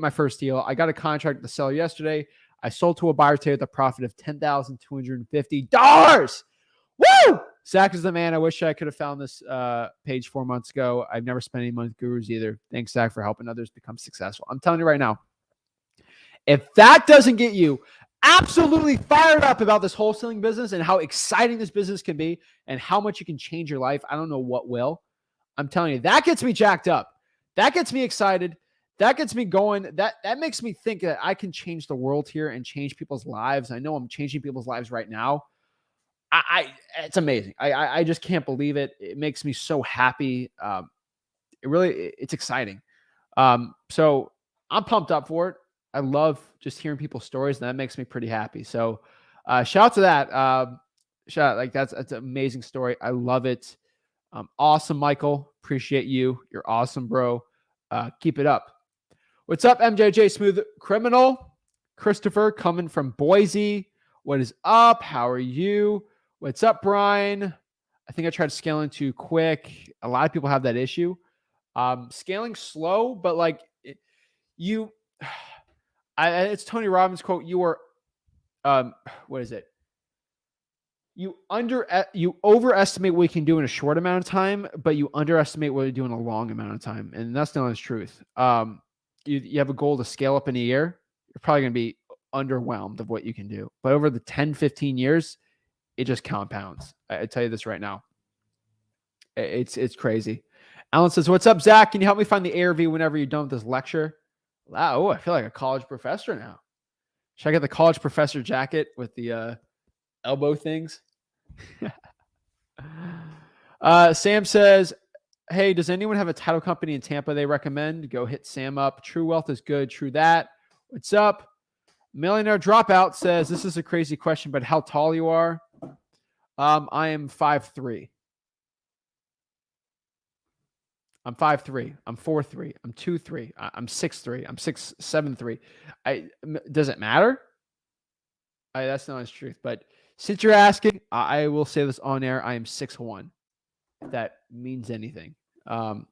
first deal. I got a contract with the seller yesterday. I sold to a buyer today with a profit of $10,250. Woo! Zach is the man. I wish I could have found this page 4 months ago. I've never spent any money with gurus either. Thanks, Zach, for helping others become successful. I'm telling you right now, if that doesn't get you absolutely fired up about this wholesaling business and how exciting this business can be and how much you can change your life, I don't know what will. I'm telling you, that gets me jacked up. That gets me excited. That gets me going. That makes me think that I can change the world here and change people's lives. I know I'm changing people's lives right now. It's amazing. I just can't believe it. It makes me so happy. It's exciting. So I'm pumped up for it. I love just hearing people's stories, and that makes me pretty happy. So shout out to that. Shout out, like that's an amazing story. I love it. Awesome, Michael. Appreciate you. You're awesome, bro. Keep it up. What's up, MJJ Smooth Criminal? Christopher coming from Boise. What is up? How are you? What's up, Brian? I think I tried scaling too quick. A lot of people have that issue. Scaling slow, but like it's Tony Robbins quote. You are, what is it? You overestimate what you can do in a short amount of time, but you underestimate what you do in a long amount of time. And that's the honest truth. You have a goal to scale up in a year. You're probably going to be underwhelmed of what you can do. But over the 10, 15 years, it just compounds. I tell you this right now. It's crazy. Alan says, what's up, Zach? Can you help me find the ARV whenever you're done with this lecture? Wow, I feel like a college professor now. Should I get the college professor jacket with the elbow things? Sam says, hey, does anyone have a title company in Tampa they recommend? Go hit Sam up. True Wealth is good. True that. What's up? Millionaire Dropout says, this is a crazy question, but how tall you are? I am 5'3". I'm 5'3". I'm 4'3". I'm 2'3". I'm 6'3". I'm 6'7'3". Does it matter? That's not the truth. But since you're asking, I will say this on air. I am 6'1". If that means anything. Do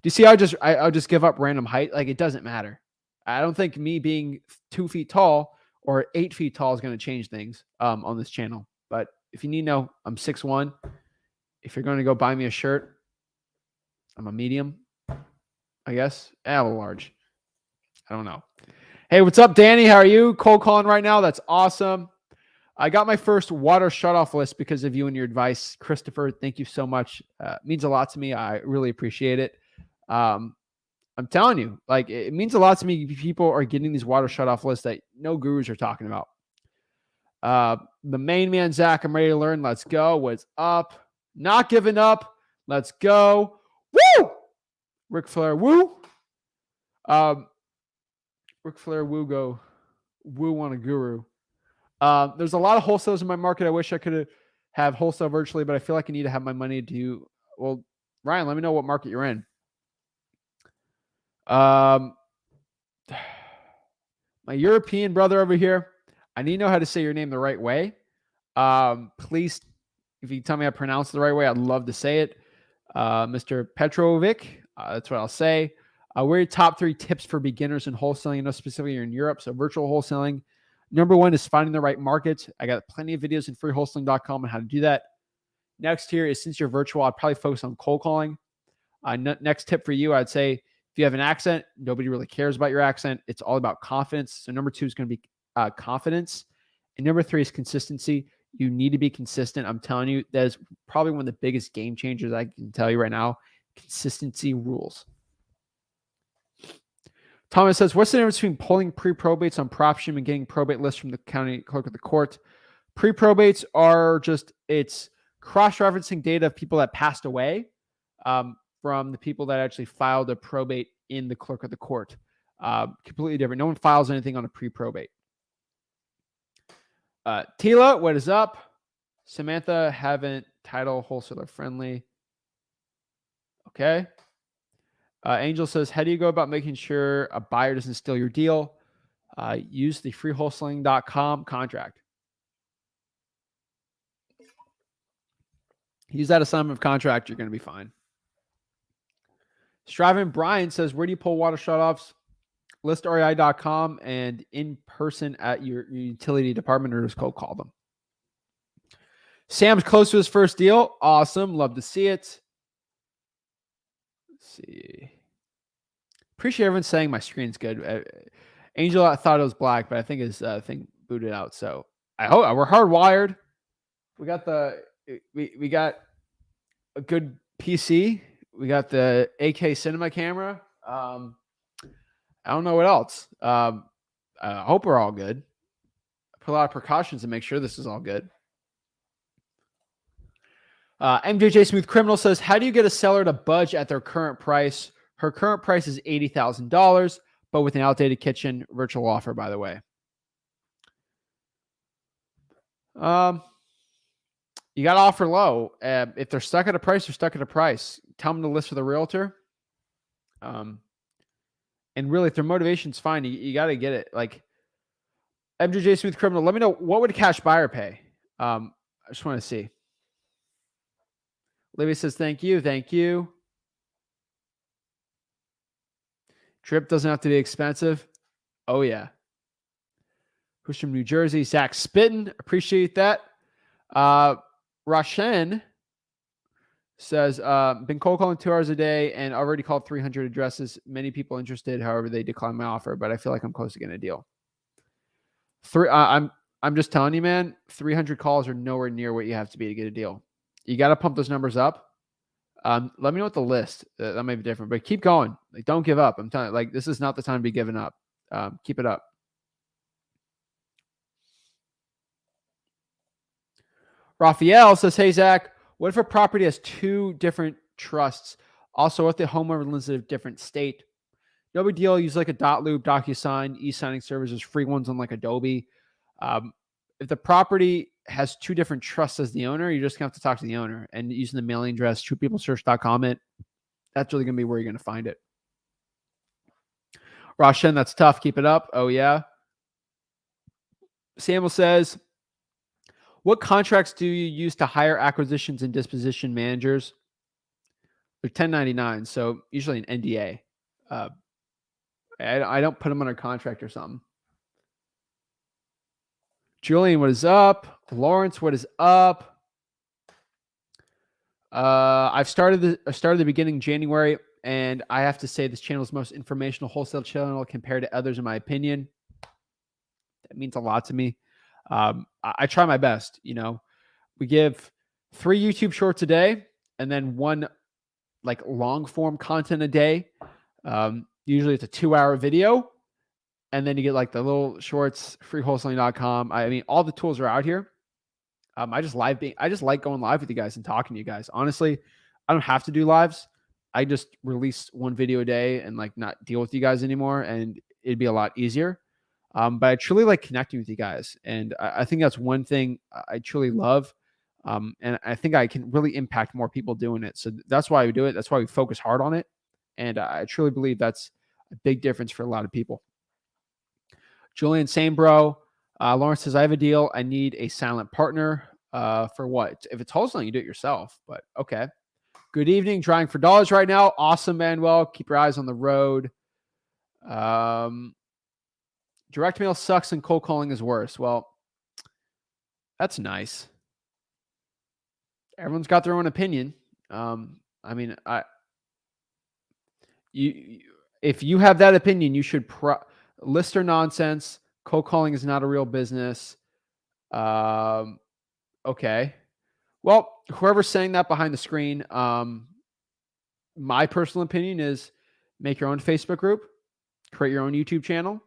you see? I'll just give up random height. Like, it doesn't matter. I don't think me being 2 feet tall or 8 feet tall is going to change things on this channel. But if you need to know, I'm 6'1". If you're going to go buy me a shirt, I'm a medium, I guess. A large. I don't know. Hey, what's up, Danny? How are you? Cold calling right now. That's awesome. I got my first water shutoff list because of you and your advice. Christopher, thank you so much. It means a lot to me. I really appreciate it. I'm telling you, like, it means a lot to me. People are getting these water shutoff lists that no gurus are talking about. The main man, Zach, I'm ready to learn. Let's go. What's up? Not giving up. Let's go. Woo! Ric Flair, woo. Ric Flair, woo, go. Woo on a guru. There's a lot of wholesalers in my market. I wish I could have wholesale virtually, but I feel like I need to have my money to, well, Ryan, let me know what market you're in. My European brother over here, I need to know how to say your name the right way. Please, if you tell me I pronounce it the right way, I'd love to say it. Mr. Petrovic, that's what I'll say. What are your top 3 tips for beginners in wholesaling? I know specifically you're in Europe, so virtual wholesaling. Number 1 is finding the right market. I got plenty of videos in freewholesaling.com on how to do that. Next here is, since you're virtual, I'd probably focus on cold calling. Next tip for you, I'd say, if you have an accent, nobody really cares about your accent. It's all about confidence. So number 2 is going to be confidence. And number 3 is consistency. You need to be consistent. I'm telling you, that is probably one of the biggest game changers I can tell you right now. Consistency rules. Thomas says, what's the difference between pulling pre-probates on PropStream and getting probate lists from the county clerk of the court? Pre-probates are just, it's cross-referencing data of people that passed away from the people that actually filed a probate in the clerk of the court. Completely different. No one files anything on a pre-probate. Tila, what is up? Samantha, haven't title wholesaler friendly. Okay. Angel says, how do you go about making sure a buyer doesn't steal your deal? Use the freewholesaling.com contract. Use that assignment of contract. You're going to be fine. Striving Brian says, where do you pull water shutoffs? ListREI.com and in person at your utility department, or just cold call them. Sam's close to his first deal. Awesome. Love to see it. Let's see. Appreciate everyone saying my screen's good. Angel, I thought it was black, but I think his thing booted out. So I hope we're hardwired. We got we got a good PC. We got the AK cinema camera. I don't know what else. I hope we're all good. I put a lot of precautions to make sure this is all good. MJJ Smooth Criminal says, how do you get a seller to budge at their current price? Her current price is $80,000, but with an outdated kitchen. Virtual offer, by the way. You got to offer low. If they're stuck at a price, they're stuck at a price. Tell them to list with a realtor. And really, if their motivation's fine, you got to get it. Like MJJ Smooth Criminal, let me know, what would a cash buyer pay? I just want to see. Libby says, thank you. Thank you. Trip doesn't have to be expensive. Oh, yeah. Who's from New Jersey? Zach Spittin. Appreciate that. Rashen says, been cold calling 2 hours a day and already called 300 addresses. Many people interested. However, they declined my offer, but I feel like I'm close to getting a deal. I'm just telling you, man, 300 calls are nowhere near what you have to be to get a deal. You got to pump those numbers up. Let me know what the list. That may be different, but keep going. Like, don't give up. I'm telling you, like, this is not the time to be giving up. Keep it up. Raphael says, hey, Zach, what if a property has 2 different trusts? Also, what if the homeowner lives in a different state? No big deal. Use like a .loop, DocuSign, e-signing services, free ones on like Adobe. If the property has 2 different trusts as the owner, you're just going to have to talk to the owner and using the mailing address, truepeoplesearch.com. That's really going to be where you're going to find it. Roshan, that's tough. Keep it up. Oh, yeah. Samuel says, what contracts do you use to hire acquisitions and disposition managers? They're 1099, so usually an NDA. I don't put them under contract or something. Julian, what is up? Lawrence, what is up? I've started the beginning January, and I have to say this channel is the most informational wholesale channel compared to others, in my opinion. That means a lot to me. I try my best. You know, we give 3 YouTube shorts a day, and then 1 like long form content a day. Usually it's a 2-hour video. And then you get like the little shorts, freewholesaling.com. I mean, all the tools are out here. I just like going live with you guys and talking to you guys. Honestly, I don't have to do lives. I just release 1 video a day and like not deal with you guys anymore. And it'd be a lot easier. But I truly like connecting with you guys. And I think that's one thing I truly love. And I think I can really impact more people doing it. So that's why we do it. That's why we focus hard on it. And I truly believe that's a big difference for a lot of people. Julian, same bro. Lawrence says, I have a deal. I need a silent partner. For what? If it's wholesaling, you do it yourself. But okay. Good evening. Trying for dollars right now. Awesome, Manuel. Keep your eyes on the road. Direct mail sucks and cold calling is worse. Well, that's nice. Everyone's got their own opinion. I mean, if you have that opinion, you should list or nonsense. Cold calling is not a real business. Okay. Well, whoever's saying that behind the screen, my personal opinion is make your own Facebook group, create your own YouTube channel,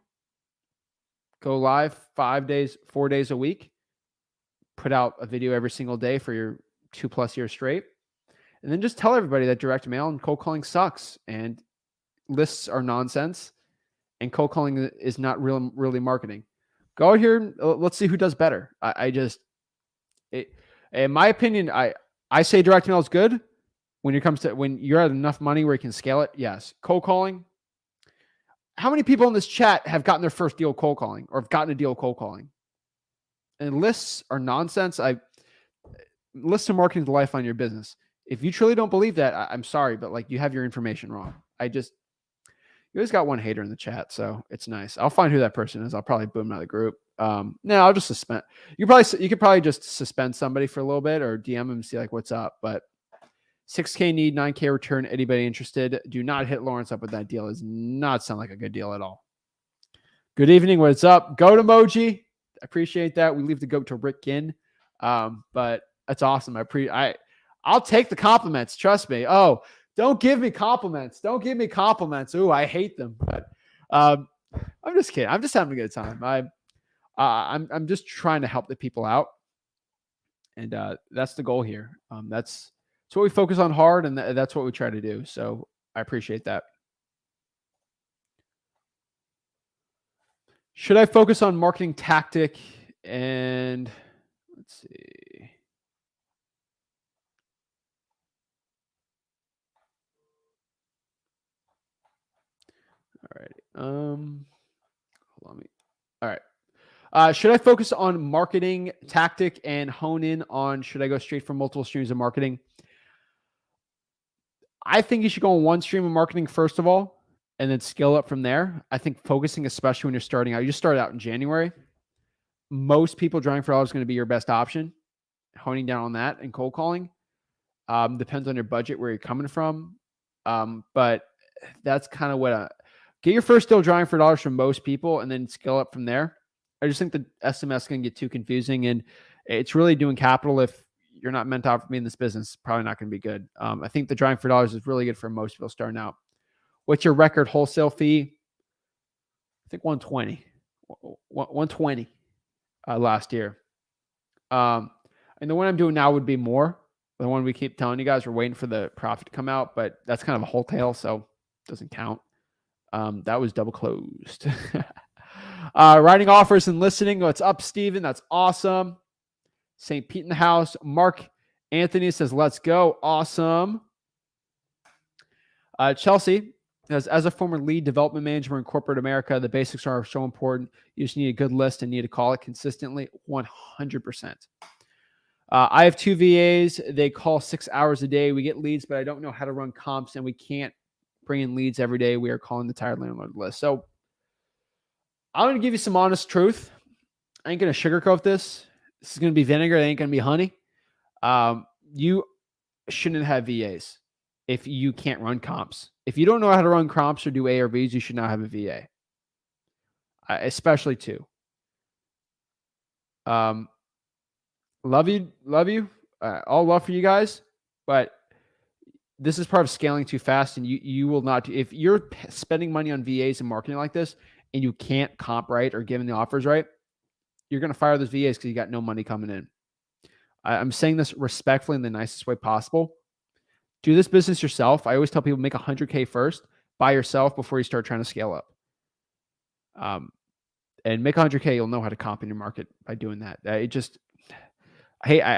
go live 4 days a week, put out a video every single day for your 2+ years straight. And then just tell everybody that direct mail and cold calling sucks and lists are nonsense and cold calling is not really marketing. Go out here. Let's see who does better. In my opinion, I say direct mail is good when it comes to when you're at enough money where you can scale it. Yes. Cold calling. How many people in this chat have gotten their first deal cold calling or have gotten a deal cold calling? And lists are nonsense. Lists of marketing is the lifeline of your business. If you truly don't believe that, I'm sorry, but like you have your information wrong. You always got one hater in the chat, so it's nice. I'll find who that person is. I'll probably boom out of the group. No, I'll just suspend. You could probably just suspend somebody for a little bit or DM them and see like what's up. But 6K need, 9K return. Anybody interested? Do not hit Lawrence up with that deal. It does not sound like a good deal at all. Good evening. What's up? Goat emoji. Appreciate that. We leave the goat to Rick Ginn. But that's awesome. I'll take the compliments. Trust me. Oh, don't give me compliments. Don't give me compliments. Ooh, I hate them. But I'm just kidding. I'm just having a good time. I'm just trying to help the people out, and that's the goal here. That's what we focus on hard, and that's what we try to do. So I appreciate that. Should I focus on marketing tactic and let's see. All right. Hold on. All right. Should I focus on marketing tactic and hone in on, should I go straight from multiple streams of marketing? I think you should go on one stream of marketing first of all, and then scale up from there. I think focusing, especially when you're starting out, you just started out in January. Most people drawing for dollars is going to be your best option. Honing down on that and cold calling. Depends on your budget, where you're coming from. But that's kind of what get your first deal drawing for dollars from most people and then scale up from there. I just think the SMS can get too confusing, and it's really doing capital. If you're not meant to be in this business, it's probably not going to be good. I think the drawing for dollars is really good for most people starting out. What's your record wholesale fee? I think 120, 120 last year. And the one I'm doing now would be more. The one we keep telling you guys, we're waiting for the profit to come out, but that's kind of a wholesale, so it doesn't count. That was double closed. Writing offers and listening. What's up, Steven? That's awesome. St. Pete in the house. Mark Anthony says, let's go. Awesome. Chelsea says, as a former lead development manager in corporate America, the basics are so important. You just need a good list and need to call it consistently. 100%. I have 2 VAs. They call 6 hours a day. We get leads, but I don't know how to run comps, and we can't bring in leads every day. We are calling the tired landlord list. So I'm going to give you some honest truth. I ain't going to sugarcoat this. This is going to be vinegar. It ain't going to be honey. You shouldn't have VAs if you can't run comps. If you don't know how to run comps or do ARVs, you should not have a VA, especially 2. Love you. All love for you guys, but this is part of scaling too fast, and you will not. If you're spending money on VAs and marketing like this, and you can't comp right or giving the offers right, you're going to fire those VAs because you got no money coming in. I'm saying this respectfully in the nicest way possible. Do this business yourself. I always tell people, make 100K first by yourself before you start trying to scale up. And make 100K, you'll know how to comp in your market by doing that. I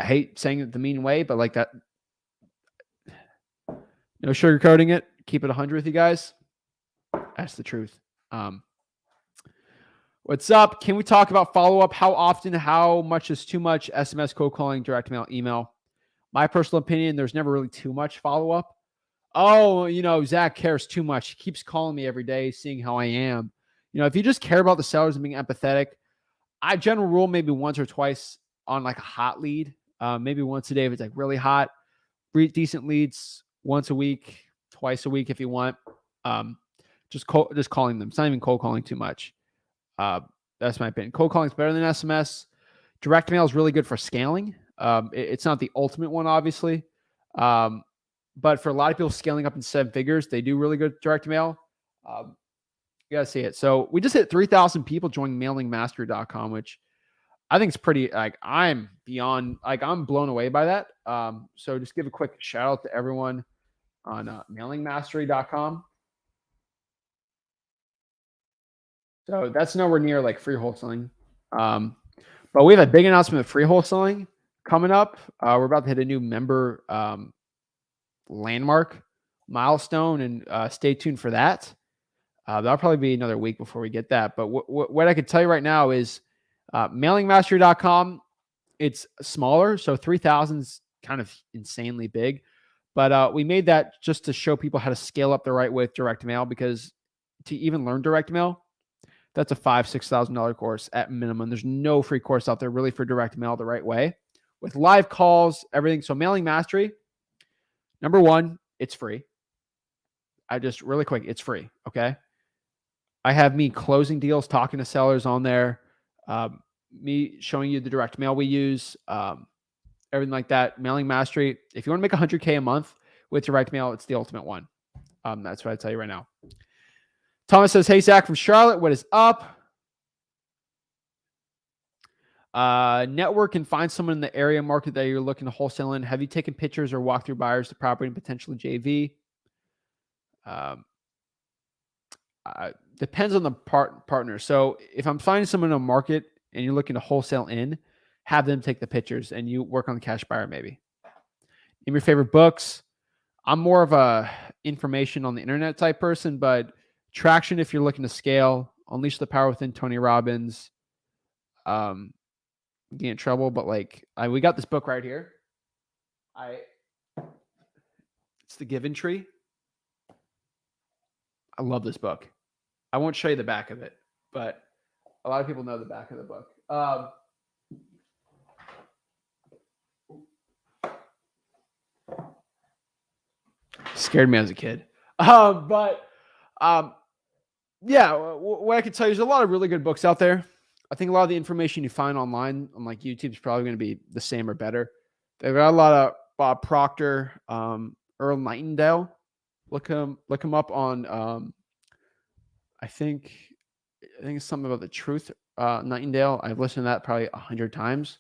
hate saying it the mean way, but like that, no sugarcoating it. Keep it 100 with you guys. That's the truth. What's up? Can we talk about follow-up? How often, how much is too much? SMS, cold calling, direct mail, email. My personal opinion, there's never really too much follow-up. Oh, Zach cares too much. He keeps calling me every day, seeing how I am. If you just care about the sellers and being empathetic, general rule, maybe once or twice on like a hot lead. Maybe once a day if it's like really hot. Decent leads once a week, twice a week if you want. Just calling them. It's not even cold calling too much. That's my opinion. Cold calling is better than SMS. Direct mail is really good for scaling. It's not the ultimate one, obviously. But for a lot of people scaling up in 7 figures, they do really good direct mail. You got to see it. So we just hit 3,000 people joining mailingmastery.com, which I think it's pretty, I'm blown away by that. So just give a quick shout out to everyone on mailingmastery.com. So that's nowhere near like free wholesaling. But we have a big announcement of free wholesaling coming up. We're about to hit a new member landmark milestone, and stay tuned for that. That'll probably be another week before we get that. But what I could tell you right now is mailingmastery.com. It's smaller, so 3,000 is kind of insanely big. But we made that just to show people how to scale up the right way with direct mail, because to even learn direct mail, that's a $5,000-$6,000 course at minimum. There's no free course out there really for direct mail the right way with live calls, everything. So Mailing Mastery, number one, it's free. Really quick, it's free. Okay. I have me closing deals, talking to sellers on there, me showing you the direct mail we use, everything like that. Mailing Mastery. If you want to make $100K a month with direct mail, it's the ultimate one. That's what I tell you right now. Thomas says, hey, Zach from Charlotte, what is up? Network and find someone in the area market that you're looking to wholesale in. Have you taken pictures or walked through buyers to property and potentially JV? Depends on the partner. So if I'm finding someone in a market and you're looking to wholesale in, have them take the pictures and you work on the cash buyer maybe. Name your favorite books. I'm more of a information on the internet type person, but Traction if you're looking to scale. Unleash the Power Within, Tony Robbins. Get in trouble, but we got this book right here. It's The Given Tree. I love this book. I won't show you the back of it, but a lot of people know the back of the book. Scared me as a kid. Yeah, what I can tell you is a lot of really good books out there. I think a lot of the information you find online on YouTube is probably going to be the same or better. They've got a lot of Bob Proctor, Earl Nightingale. Look him up on. I think it's something about the truth. Nightingale. I've listened to that probably 100 times.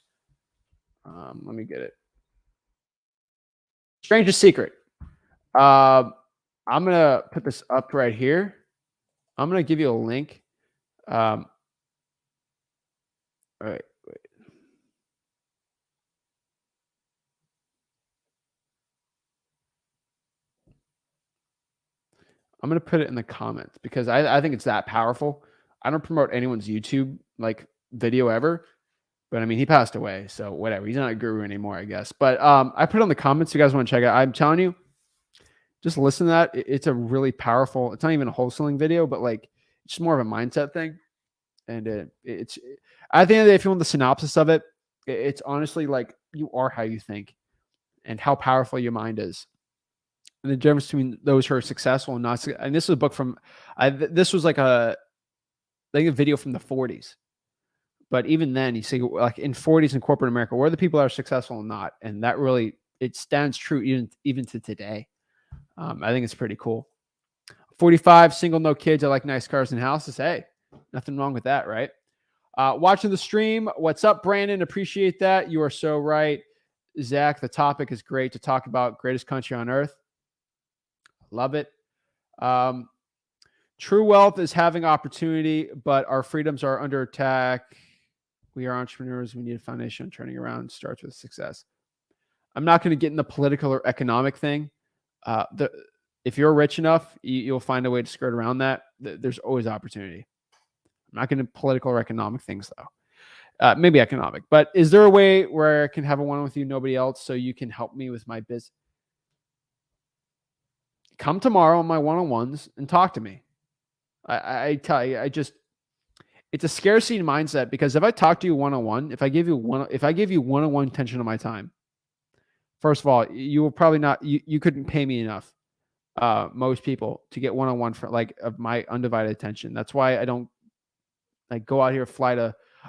Let me get it. Strangest Secret. I'm gonna put this up right here. I'm gonna give you a link. All right, wait. I'm gonna put it in the comments because I think it's that powerful. I don't promote anyone's YouTube video ever, but I mean he passed away, so whatever. He's not a guru anymore, I guess. But I put it on the comments. If you guys want to check it out, I'm telling you, just listen to that. It's a really powerful. It's not even a wholesaling video, but it's just more of a mindset thing. And it's at the end of the day, if you want the synopsis of it, it's honestly you are how you think and how powerful your mind is. And the difference between those who are successful and not. And this is a book from, this was a video from the 40s. But even then, you see in 40s in corporate America, where are the people that are successful and not? And that really, it stands true even to today. I think it's pretty cool. 45, single, no kids. I like nice cars and houses. Hey, nothing wrong with that, right? Watching the stream. What's up, Brandon? Appreciate that. You are so right. Zach, the topic is great to talk about. Greatest country on earth. Love it. True wealth is having opportunity, but our freedoms are under attack. We are entrepreneurs. We need a foundation. Turning around starts with success. I'm not going to get in the political or economic thing. If you're rich enough, you'll find a way to skirt around that. There's always opportunity. I'm not going to political or economic things though. Maybe economic, but is there a way where I can have a one with you, nobody else, so you can help me with my business? Come tomorrow on my one-on-ones and talk to me. I tell you, it's a scarcity mindset, because if I talk to you one-on-one, if I give you one-on-one attention of my time, first of all, you will probably not, you couldn't pay me enough. Most people to get one-on-one for of my undivided attention. That's why I don't go out here,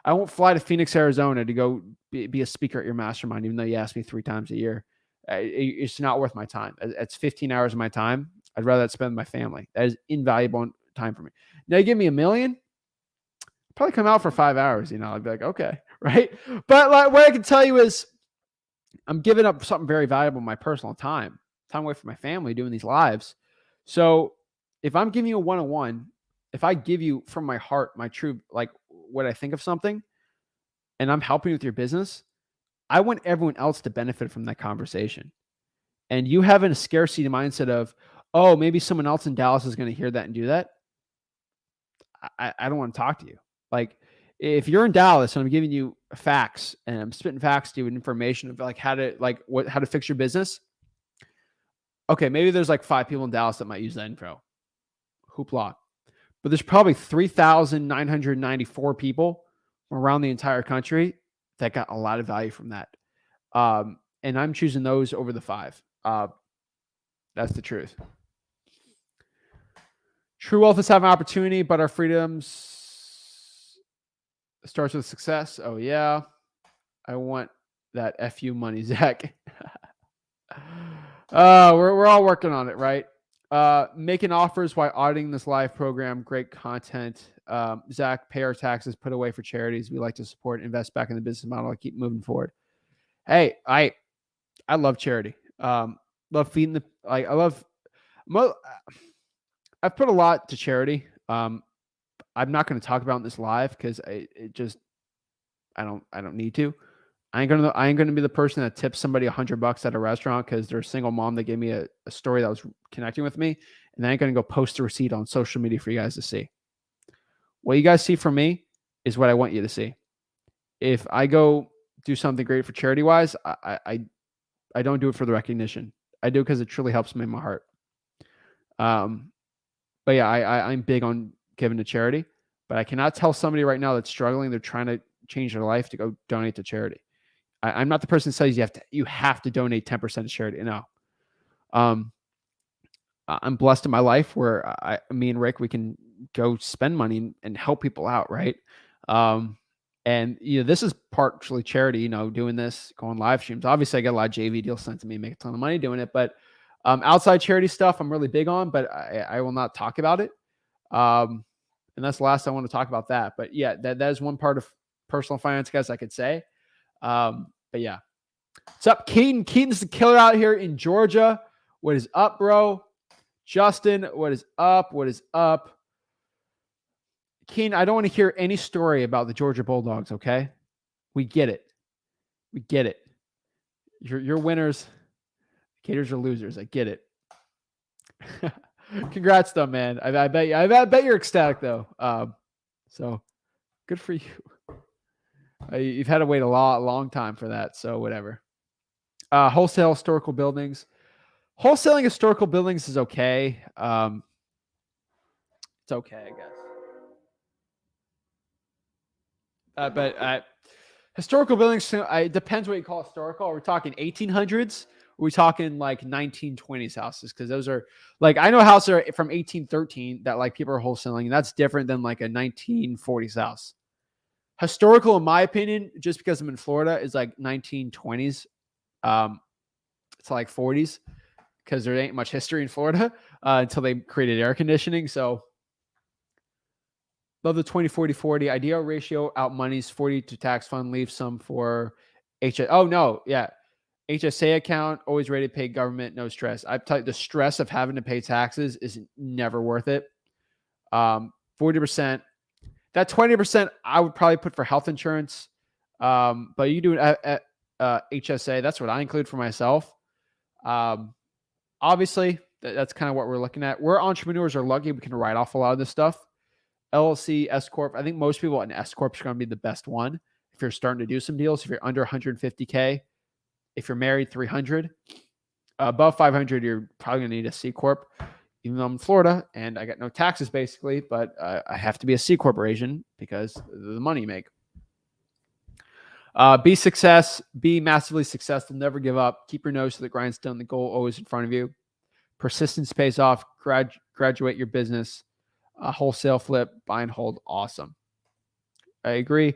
I won't fly to Phoenix, Arizona to go be a speaker at your mastermind, even though you ask me 3 times a year. It's not worth my time. It's 15 hours of my time. I'd rather spend with my family. That is invaluable time for me. Now you give me $1 million, probably come out for 5 hours, I'd be like, okay. Right. But what I can tell you is I'm giving up something very valuable, my personal time away from my family doing these lives. So if I'm giving you a one-on-one, if I give you from my heart, my true, what I think of something, and I'm helping with your business, I want everyone else to benefit from that conversation. And you having a scarcity mindset of, oh, maybe someone else in Dallas is going to hear that and do that. I don't want to talk to you. Like, if you're in Dallas and I'm giving you facts and I'm spitting facts to you and information of like how to fix your business. Okay, maybe there's like 5 people in Dallas that might use that info. Hoopla. But there's probably 3,994 people around the entire country that got a lot of value from that. And I'm choosing those over the 5. That's the truth. True wealth is having opportunity, but our freedoms starts with success. Oh, yeah. I want that FU money, Zach. We're all working on it, right? Making offers while auditing this live program. Great content. Zach, pay our taxes, put away for charities. We like to support, invest back in the business model. I keep moving forward. Hey, I love charity. Love feeding I've put a lot to charity. I'm not going to talk about in this live because I don't need to. I ain't gonna be the person that tips somebody $100 at a restaurant because they're a single mom that gave me a story that was connecting with me, and I ain't gonna go post a receipt on social media for you guys to see. What you guys see from me is what I want you to see. If I go do something great for charity wise, I don't do it for the recognition. I do it because it truly helps me in my heart. But yeah, I'm big on giving to charity, but I cannot tell somebody right now that's struggling, they're trying to change their life, to go donate to charity. I'm not the person that says you have to donate 10% to charity. No. I'm blessed in my life where me and Rick, we can go spend money and help people out. Right. And this is partially charity, doing this, going live streams. Obviously I get a lot of JV deals sent to me, make a ton of money doing it, but outside charity stuff I'm really big on, but I will not talk about it. And that's the last I want to talk about that. But yeah, that is one part of personal finance, guys, I could say. But yeah. What's up, Keaton? Keaton's the killer out here in Georgia. What is up, bro? Justin, what is up? What is up? Keaton, I don't want to hear any story about the Georgia Bulldogs, okay? We get it. We get it. You're winners. Gators are losers. I get it. Congrats, though, man. I bet you're ecstatic, though. So good for you. You've had to wait a long time for that, so whatever. Wholesale historical buildings. Wholesaling historical buildings is okay. It's okay, I guess. But historical buildings, it depends what you call historical. Are we talking 1800s? Or are we talking like 1920s houses? Because those are like, I know houses are from 1813 that like people are wholesaling, and that's different than like a 1940s house. Historical, in my opinion, just because I'm in Florida, is like 1920s. It's like 40s because there ain't much history in Florida until they created air conditioning. So love the 20-40-40. Ideal ratio out monies 40 to tax fund, leave some for HSA account, always ready to pay government, no stress. I tell you, the stress of having to pay taxes is never worth it. 40%. That 20% I would probably put for health insurance. But you do it at HSA. That's what I include for myself. Obviously, that's kind of what we're looking at. We're entrepreneurs are lucky we can write off a lot of this stuff. LLC, S Corp. I think most people in S Corp is going to be the best one if you're starting to do some deals. If you're under 150K, if you're married, 300. Above 500, you're probably going to need a C Corp. Even though I'm in Florida and I got no taxes basically, but I have to be a C corporation because of the money you make. Be massively successful. Never give up. Keep your nose to the grindstone. The goal always in front of you. Persistence pays off. Graduate your business. Wholesale flip, buy and hold. Awesome. I agree.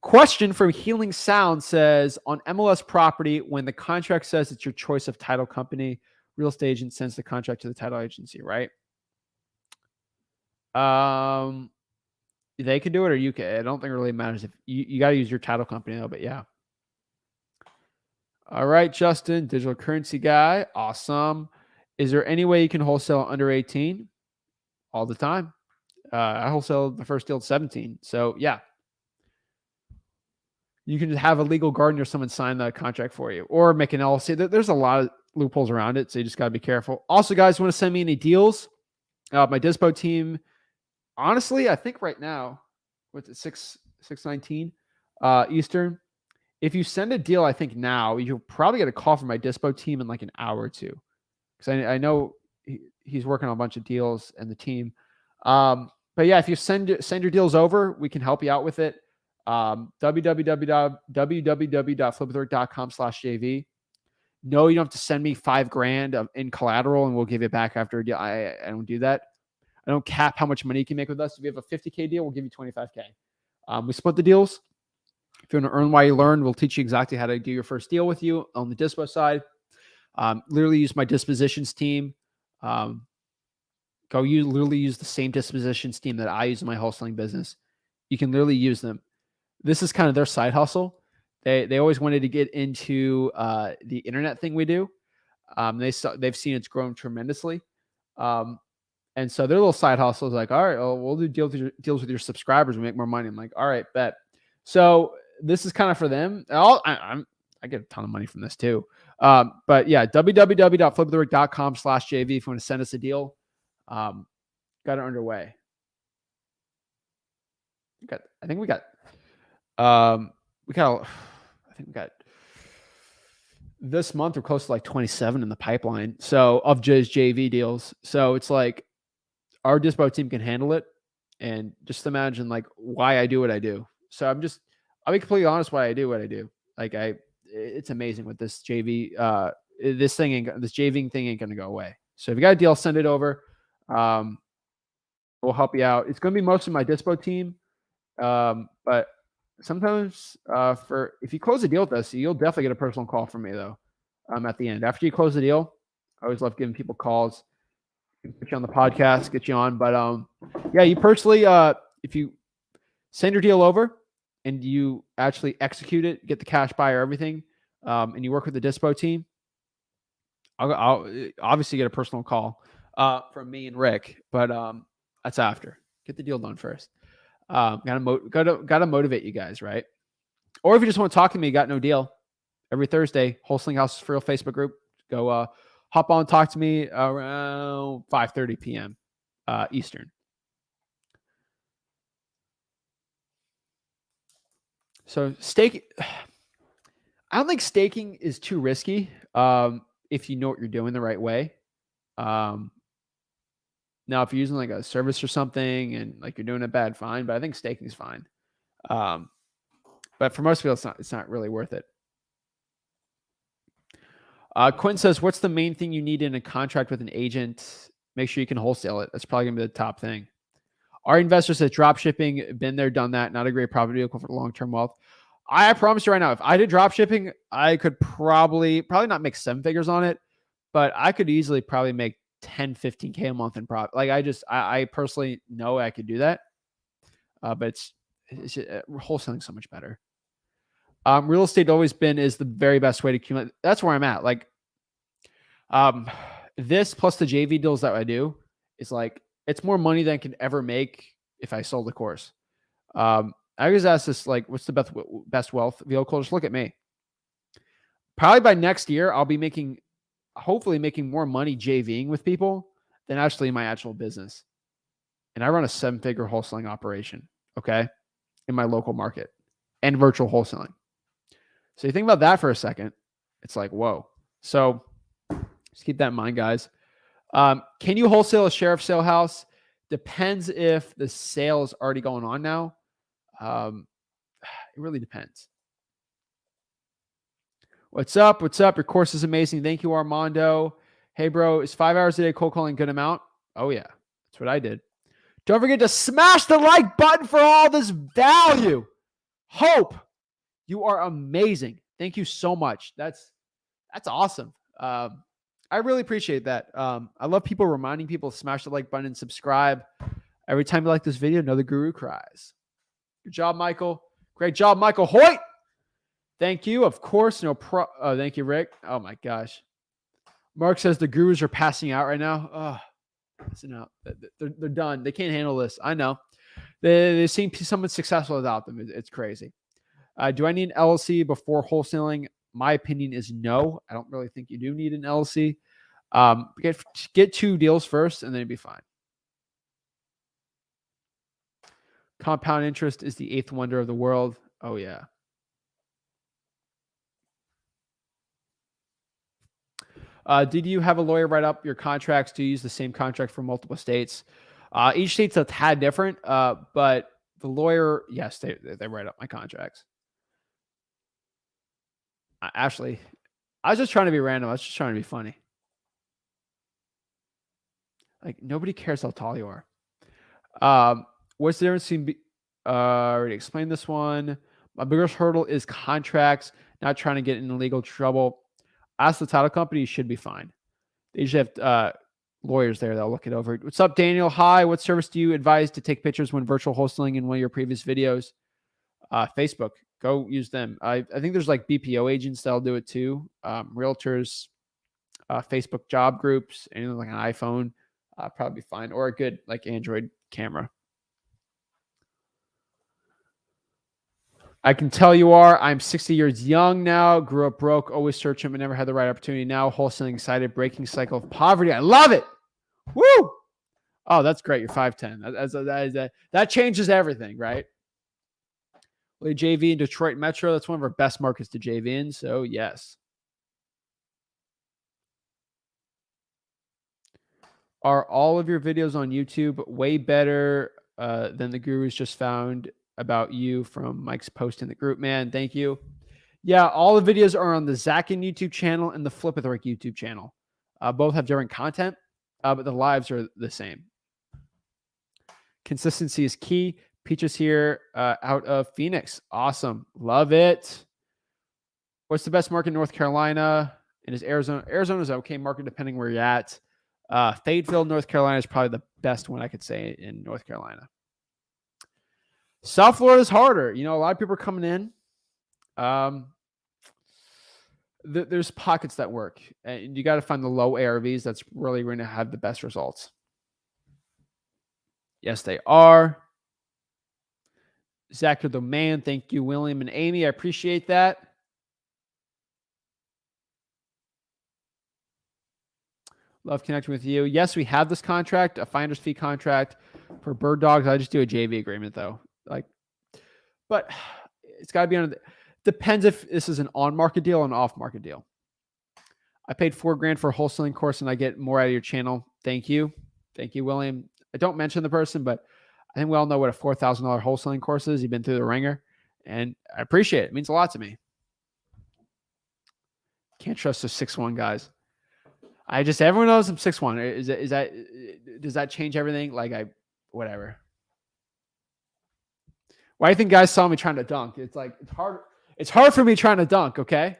Question from Healing Sound says, on MLS property, when the contract says it's your choice of title company, real estate agent sends the contract to the title agency, right? They could do it or you can. I don't think it really matters if you got to use your title company though, but yeah. All right, Justin, digital currency guy. Awesome. Is there any way you can wholesale under 18? All the time. I wholesaled the first deal at 17. So yeah. You can have a legal guardian or someone sign the contract for you, or make an LLC. There's a lot of loopholes around it, so you just got to be careful. Also, guys, want to send me any deals? My Dispo team, honestly, I think right now, what's it, 6:19 Eastern. If you send a deal, I think now you'll probably get a call from my Dispo team in like an hour or two, because I know he's working on a bunch of deals and the team. But yeah, if you send your deals over, we can help you out with it. www.flipwithrick.com/JV. No, you don't have to send me $5,000 in collateral and we'll give it back after a deal. I don't do that. I don't cap how much money you can make with us. If you have a $50K deal, we'll give you $25K. We split the deals. If you want to earn while you learn, we'll teach you exactly how to do your first deal with you on the dispo side. Literally use my dispositions team. Literally use the same dispositions team that I use in my wholesaling business. You can literally use them. This is kind of their side hustle. They always wanted to get into the internet thing we do. They've seen it's grown tremendously. And so their little side hustle is like, all right, well, we'll do deals with your subscribers. We make more money. I'm like, all right, bet. So this is kind of for them. I get a ton of money from this too. But yeah, www.flipwithrick.com/JV if you want to send us a deal. Got it underway. I think we got this month we're close to like 27 in the pipeline. So of just JV deals. So it's like our dispo team can handle it. And just imagine like why I do what I do. So I'll be completely honest why I do what I do. Like it's amazing with this JV. This JV thing ain't going to go away. So if you got a deal, send it over. We'll help you out. It's going to be mostly my dispo team. But sometimes if you close a deal with us, you'll definitely get a personal call from me though. At the end, after you close the deal, I always love giving people calls, put you on the podcast, get you on. But yeah, you personally, if you send your deal over and you actually execute it, get the cash buyer, everything, and you work with the dispo team, I'll obviously get a personal call from me and Rick. But that's after. Get the deal done first. Gotta motivate you guys, right? Or if you just want to talk to me, got no deal. Every Thursday, Wholesaling House for Real Facebook group. Go hop on, talk to me around 5:30 p.m. Eastern. So staking, I don't think staking is too risky if you know what you're doing the right way. Now, if you're using like a service or something and like you're doing it bad, fine. But I think staking is fine. But for most people, it's not really worth it. Quinn says, what's the main thing you need in a contract with an agent? Make sure you can wholesale it. That's probably going to be the top thing. Our investor says drop shipping, been there, done that. Not a great profit vehicle for long-term wealth. I promise you right now, if I did drop shipping, I could probably not make 7 figures on it, but I could easily probably make 10, 15K a month in profit. Like I personally know I could do that. But it's wholesaling so much better. Real estate always is the very best way to accumulate. That's where I'm at. Like, this plus the JV deals that I do is like, it's more money than I can ever make if I sold the course. I always ask this, like, what's the best wealth vehicle? Just look at me. Probably by next year, I'll be hopefully making more money JVing with people than actually in my actual business. And I run a 7-figure wholesaling operation, okay, in my local market and virtual wholesaling. So you think about that for a second, it's like, whoa. So just keep that in mind, guys. Can you wholesale a sheriff sale house? Depends if the sale is already going on now. It really depends. What's up? What's up? Your course is amazing. Thank you, Armando. Hey, bro, is 5 hours a day cold calling a good amount? Oh, yeah. That's what I did. Don't forget to smash the like button for all this value. Hope. You are amazing. Thank you so much. That's awesome. I really appreciate that. I love people reminding people to smash the like button and subscribe. Every time you like this video, another guru cries. Good job, Michael. Great job, Michael Hoyt. Thank you. Of course. Thank you, Rick. Oh my gosh. Mark says the gurus are passing out right now. Oh, passing out. They're done. They can't handle this. I know. They've seen someone successful without them. It's crazy. Do I need an LLC before wholesaling? My opinion is no. I don't really think you do need an LLC. Get 2 deals first, and then it'd be fine. Compound interest is the 8th wonder of the world. Oh, yeah. Did you have a lawyer write up your contracts? Do you use the same contract for multiple states? Each state's a tad different, but the lawyer, yes, they write up my contracts. Ashley, I was just trying to be random. I was just trying to be funny. Like, nobody cares how tall you are. What's the difference between, I already explained this one. My biggest hurdle is contracts, not trying to get in legal trouble. Ask the title company, you should be fine. They usually have lawyers there that'll look it over. What's up, Daniel? Hi. What service do you advise to take pictures when virtual wholesaling in one of your previous videos? Facebook. Go use them. I think there's like BPO agents that'll do it too. Realtors, Facebook job groups, anything like an iPhone, probably fine, or a good like Android camera. I can tell you are. I'm 60 years young now. Grew up broke. Always searching, but never had the right opportunity. Now wholesaling excited. Breaking cycle of poverty. I love it. Woo! Oh, that's great. You're 5'10". That changes everything, right? Well, JV in Detroit Metro. That's one of our best markets to JV in. So yes. Are all of your videos on YouTube way better than the gurus just found about you from Mike's post in the group? Man, thank you. Yeah, all the videos are on the Zach Ginn YouTube channel and the Flip with Rick YouTube channel. Both have different content, but the lives are the same. Consistency is key. Peaches here out of Phoenix. Awesome. Love it. What's the best market in North Carolina? And is Arizona? Arizona's an okay market depending where you're at. Fayetteville, North Carolina is probably the best one I could say in North Carolina. South Florida is harder. You know, a lot of people are coming in. There's pockets that work, and you got to find the low ARVs. That's really going to have the best results. Yes, they are. Zach, the man. Thank you, William and Amy. I appreciate that. Love connecting with you. Yes, we have this contract, a finder's fee contract for bird dogs. I just do a JV agreement though. But it's got to be on. Depends if this is an on-market deal or an off-market deal. I paid $4,000 for a wholesaling course, and I get more out of your channel. Thank you, William. I don't mention the person, but I think we all know what a $4,000 wholesaling course is. You've been through the ringer, and I appreciate it. It means a lot to me. Can't trust those 6'1" guys. Everyone knows I'm 6'1". Does that change everything? Whatever. Why do you think guys saw me trying to dunk? It's hard. It's hard for me trying to dunk. Okay.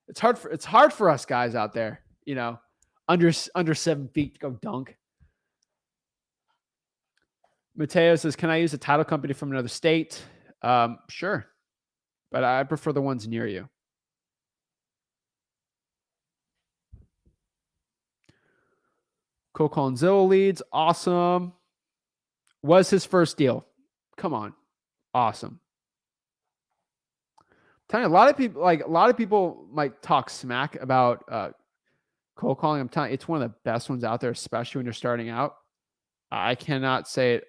It's hard for us guys out there, you know, under 7 feet to go dunk. Mateo says, can I use a title company from another state? Sure. But I prefer the ones near you. Coco and Zillow leads. Awesome. Was his first deal. Come on. Awesome. Telling you, a lot of people might talk smack about cold calling. I'm telling you, it's one of the best ones out there, especially when you're starting out. I cannot say it.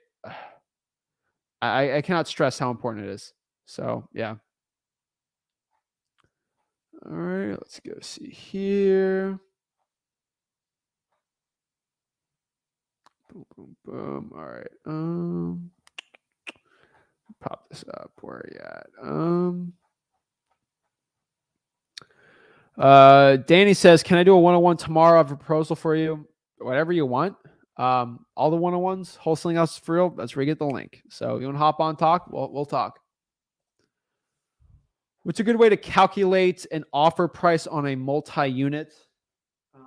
I cannot stress how important it is. So yeah. All right, let's go see here. Boom, boom, boom. All right. Pop this up. Where are you at? Danny says, can I do a one-on-one tomorrow? I have a proposal for you. Whatever you want. All the one-on-ones, wholesaling house for real. That's where you get the link. So you want to hop on, talk? We'll talk. What's a good way to calculate an offer price on a multi-unit? I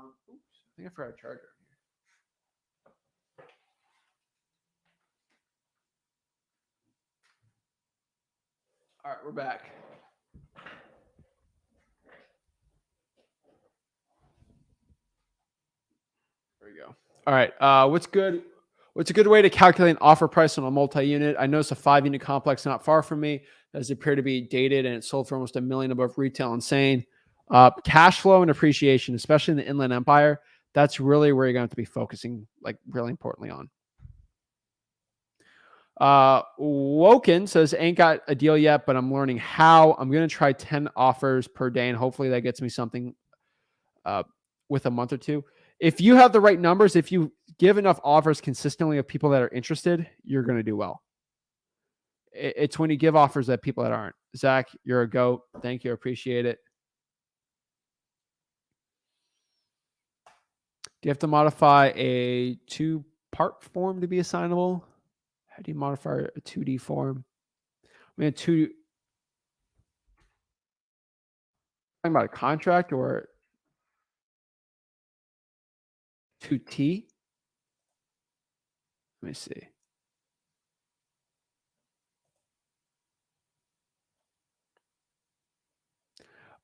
think I forgot a charger. All right, we're back. There we go. All right. What's good? What's a good way to calculate an offer price on a multi-unit? I noticed a 5-unit complex not far from me does appear to be dated and it sold for almost $1 million above retail. Insane. Cash flow and appreciation, especially in the Inland Empire, that's really where you're going to have to be focusing, like really importantly on. Woken says, ain't got a deal yet, but I'm learning how. I'm going to try 10 offers per day, and hopefully that gets me something with a month or two. If you have the right numbers, if you give enough offers consistently of people that are interested, you're going to do well. It's when you give offers that people that aren't. Zach, you're a goat. Thank you. Appreciate it. Do you have to modify a 2-part form to be assignable? How do you modify a 2D form? I mean, talking about a contract or 2T? Let me see.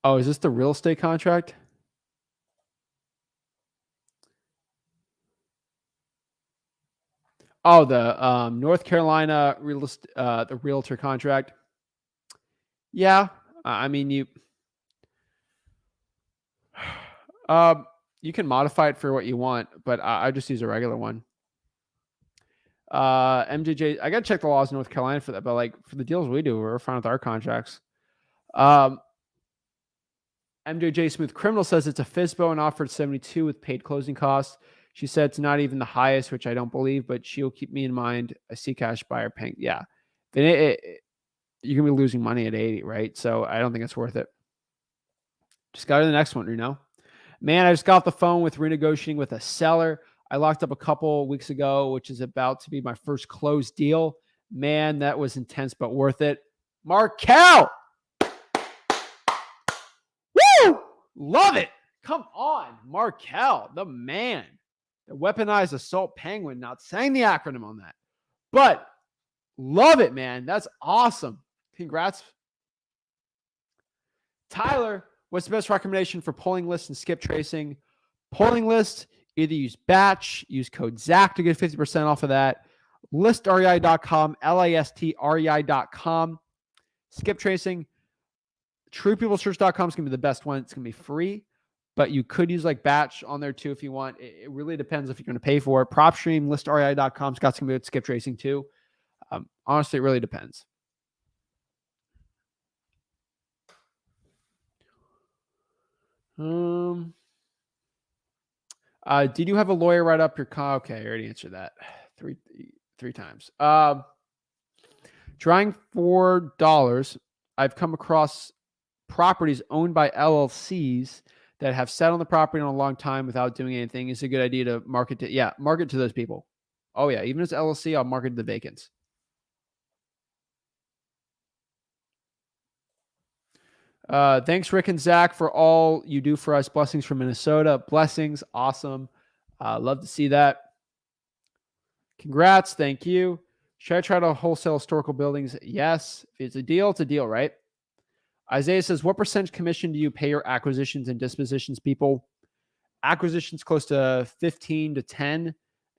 Oh, is this the real estate contract? Oh, the North Carolina the realtor contract. Yeah, I mean you can modify it for what you want, but I just use a regular one. MJJ, I gotta check the laws in North Carolina for that, but like for the deals we do, we're fine with our contracts. MJJ Smooth Criminal says it's a FISBO and offered 72 with paid closing costs. She said it's not even the highest, which I don't believe, but she'll keep me in mind. I see cash buyer paying. Yeah. Then you're going to be losing money at 80, right? So I don't think it's worth it. Just go to the next one, you know? Man, I just got off the phone with renegotiating with a seller. I locked up a couple weeks ago, which is about to be my first closed deal. Man, that was intense, but worth it. Markel! Woo! Love it. Come on, Markel, the man. The weaponized assault penguin, not saying the acronym on that, but love it, man. That's awesome. Congrats. Tyler, what's the best recommendation for polling lists and skip tracing? Polling list, either use batch, use code ZAC to get 50% off of that. ListREI.com, LISTREI.com. Skip tracing, TruePeopleSearch.com is going to be the best one. It's going to be free, but you could use like batch on there too if you want. It really depends if you're going to pay for it. PropStream, ListREI.com has got some good skip tracing too. Honestly, it really depends. Did you have a lawyer write up your okay, I already answered that three times. Trying $4. I've come across properties owned by LLCs that have sat on the property in a long time without doing anything. It's a good idea to market to, market to those people. Oh yeah, even as LLC, I'll market to the vacants. Thanks, Rick and Zach, for all you do for us. Blessings from Minnesota. Blessings. Awesome. Love to see that. Congrats. Thank you. Should I try to wholesale historical buildings? Yes. If it's a deal, right? Isaiah says, what percentage commission do you pay your acquisitions and dispositions people? Acquisitions close to 15 to 10.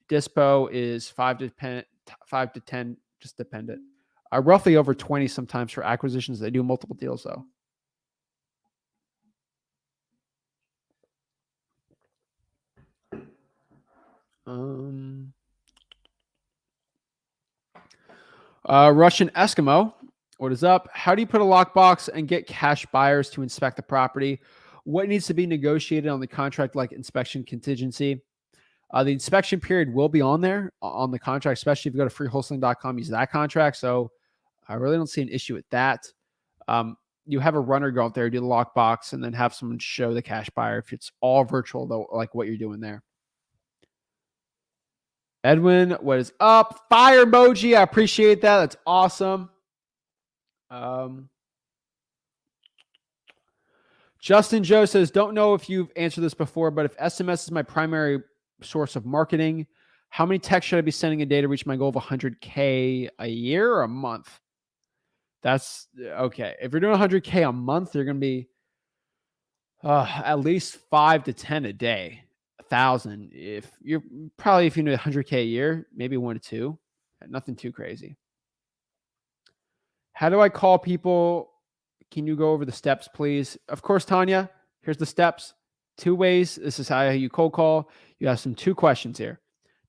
Dispo is 5 to 10, just dependent. Roughly over 20 sometimes for acquisitions. They do multiple deals though. Russian Eskimo, what is up? How do you put a lockbox and get cash buyers to inspect the property? What needs to be negotiated on the contract, like inspection contingency? The inspection period will be on there on the contract, especially if you go to freewholesaling.com, use that contract. So I really don't see an issue with that. You have a runner go out there, do the lockbox, and then have someone show the cash buyer if it's all virtual, though, like what you're doing there. Edwin, what is up? Fire emoji. I appreciate that. That's awesome. Justin Joe says, don't know if you've answered this before, but if SMS is my primary source of marketing, how many texts should I be sending a day to reach my goal of 100K a year or a month? That's okay. If you're doing 100K a month, you're going to be at least 5 to 10 a day. 1,000. If you need 100K a year, maybe 1 to 2, nothing too crazy. How do I call people? Can you go over the steps, please? Of course, Tanya. Here's the steps. 2 ways. This is how you cold call. You have 2 questions here.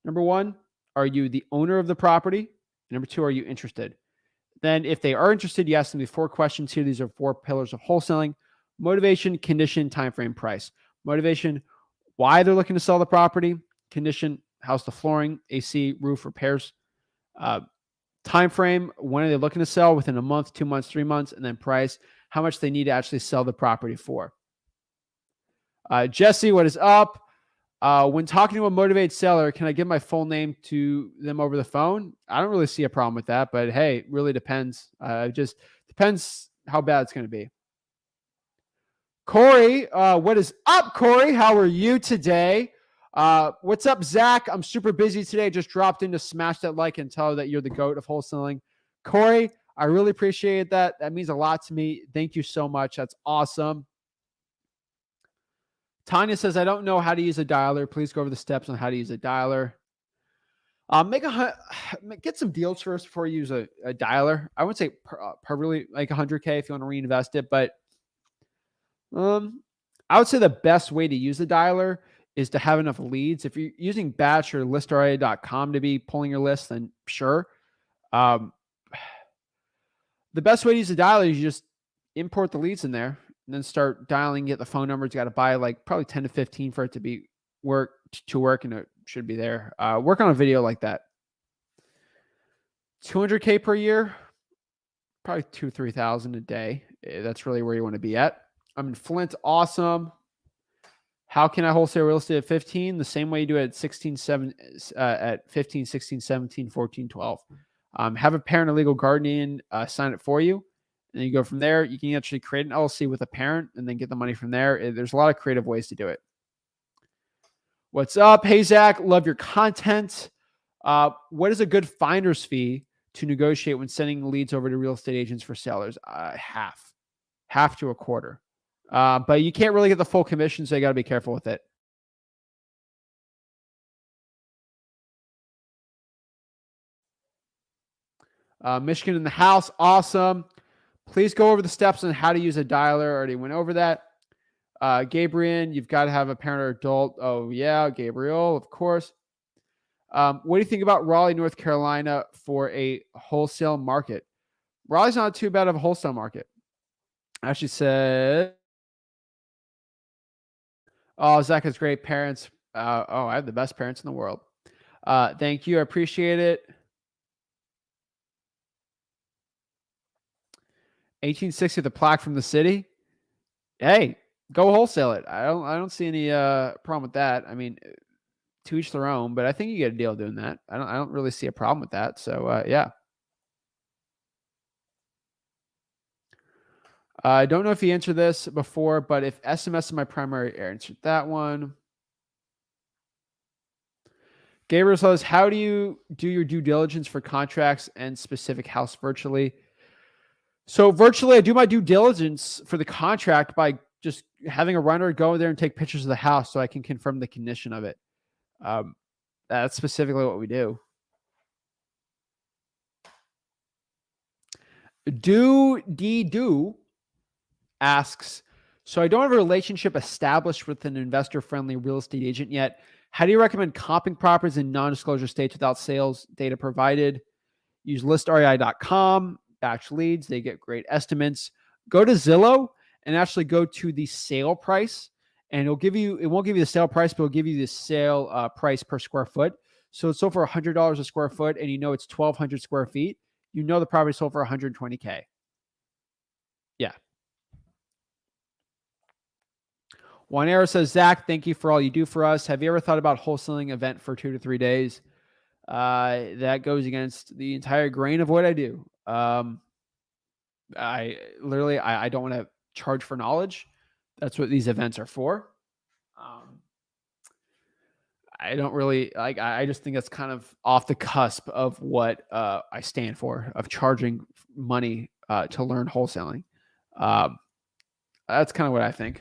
Number 1, are you the owner of the property? Number 2, are you interested? Then if they are interested, you ask them these 4 questions here. These are 4 pillars of wholesaling: motivation, condition, time frame, price. Motivation, why they're looking to sell the property. Condition, how's the flooring, AC, roof, repairs. Time frame, when are they looking to sell? Within a month, 2 months, 3 months. And then price, how much they need to actually sell the property for. Jesse, what is up? When talking to a motivated seller, can I give my full name to them over the phone? I don't really see a problem with that, but hey, it really depends. It just depends how bad it's going to be. Corey, what is up, Corey? How are you today? What's up, Zach? I'm super busy today. Just dropped in to smash that like and tell that you're the GOAT of wholesaling. Corey, I really appreciate that. That means a lot to me. Thank you so much. That's awesome. Tanya says, I don't know how to use a dialer. Please go over the steps on how to use a dialer. Get some deals first before you use a dialer. I wouldn't say probably like 100K if you want to reinvest it, but I would say the best way to use a dialer is to have enough leads. If you're using Batch or ListRA.com to be pulling your list, then sure. The best way to use a dialer is you just import the leads in there and then start dialing, get the phone numbers. You got to buy like probably 10 to 15 for it to work, and it should be there. Work on a video like that. 200K per year, probably 3,000 a day. That's really where you want to be at. I'm in Flint. Awesome. How can I wholesale real estate at 15? The same way you do it at 16, 7, at 15, 16, 17, 14, 12. Have a parent or legal guardian sign it for you. And then you go from there. You can actually create an LLC with a parent and then get the money from there. There's a lot of creative ways to do it. What's up? Hey, Zach. Love your content. What is a good finder's fee to negotiate when sending leads over to real estate agents for sellers? Half to a quarter. But you can't really get the full commission, so you got to be careful with it. Michigan in the house. Awesome. Please go over the steps on how to use a dialer. I already went over that. Gabriel, you've got to have a parent or adult. Oh, yeah. Gabriel, of course. What do you think about Raleigh, North Carolina for a wholesale market? Raleigh's not too bad of a wholesale market. I actually said, oh, Zach has great parents. I have the best parents in the world. Thank you. I appreciate it. 1860, the plaque from the city. Hey, go wholesale it. I don't see any problem with that. I mean, to each their own, but I think you get a deal doing that. I don't really see a problem with that. So yeah. I don't know if you answered this before, but if SMS is my primary, answered that one. Gabriel says, how do you do your due diligence for contracts and specific house virtually? So virtually, I do my due diligence for the contract by just having a runner go there and take pictures of the house so I can confirm the condition of it. That's specifically what we do. Do asks, so I don't have a relationship established with an investor-friendly real estate agent yet. How do you recommend comping properties in non-disclosure states without sales data provided? Use listrei.com, batch leads. They get great estimates. Go to Zillow and actually go to the sale price, and it won't give you the sale price, but it'll give you the sale price per square foot. So it's sold for $100 a square foot, and you know it's 1,200 square feet. You know the property sold for $120K. Yeah. One Arrow says, Zach, thank you for all you do for us. Have you ever thought about wholesaling event for 2 to 3 days? That goes against the entire grain of what I do. I don't want to charge for knowledge. That's what these events are for. I don't really like, I just think that's kind of off the cusp of what I stand for, of charging money to learn wholesaling. That's kind of what I think.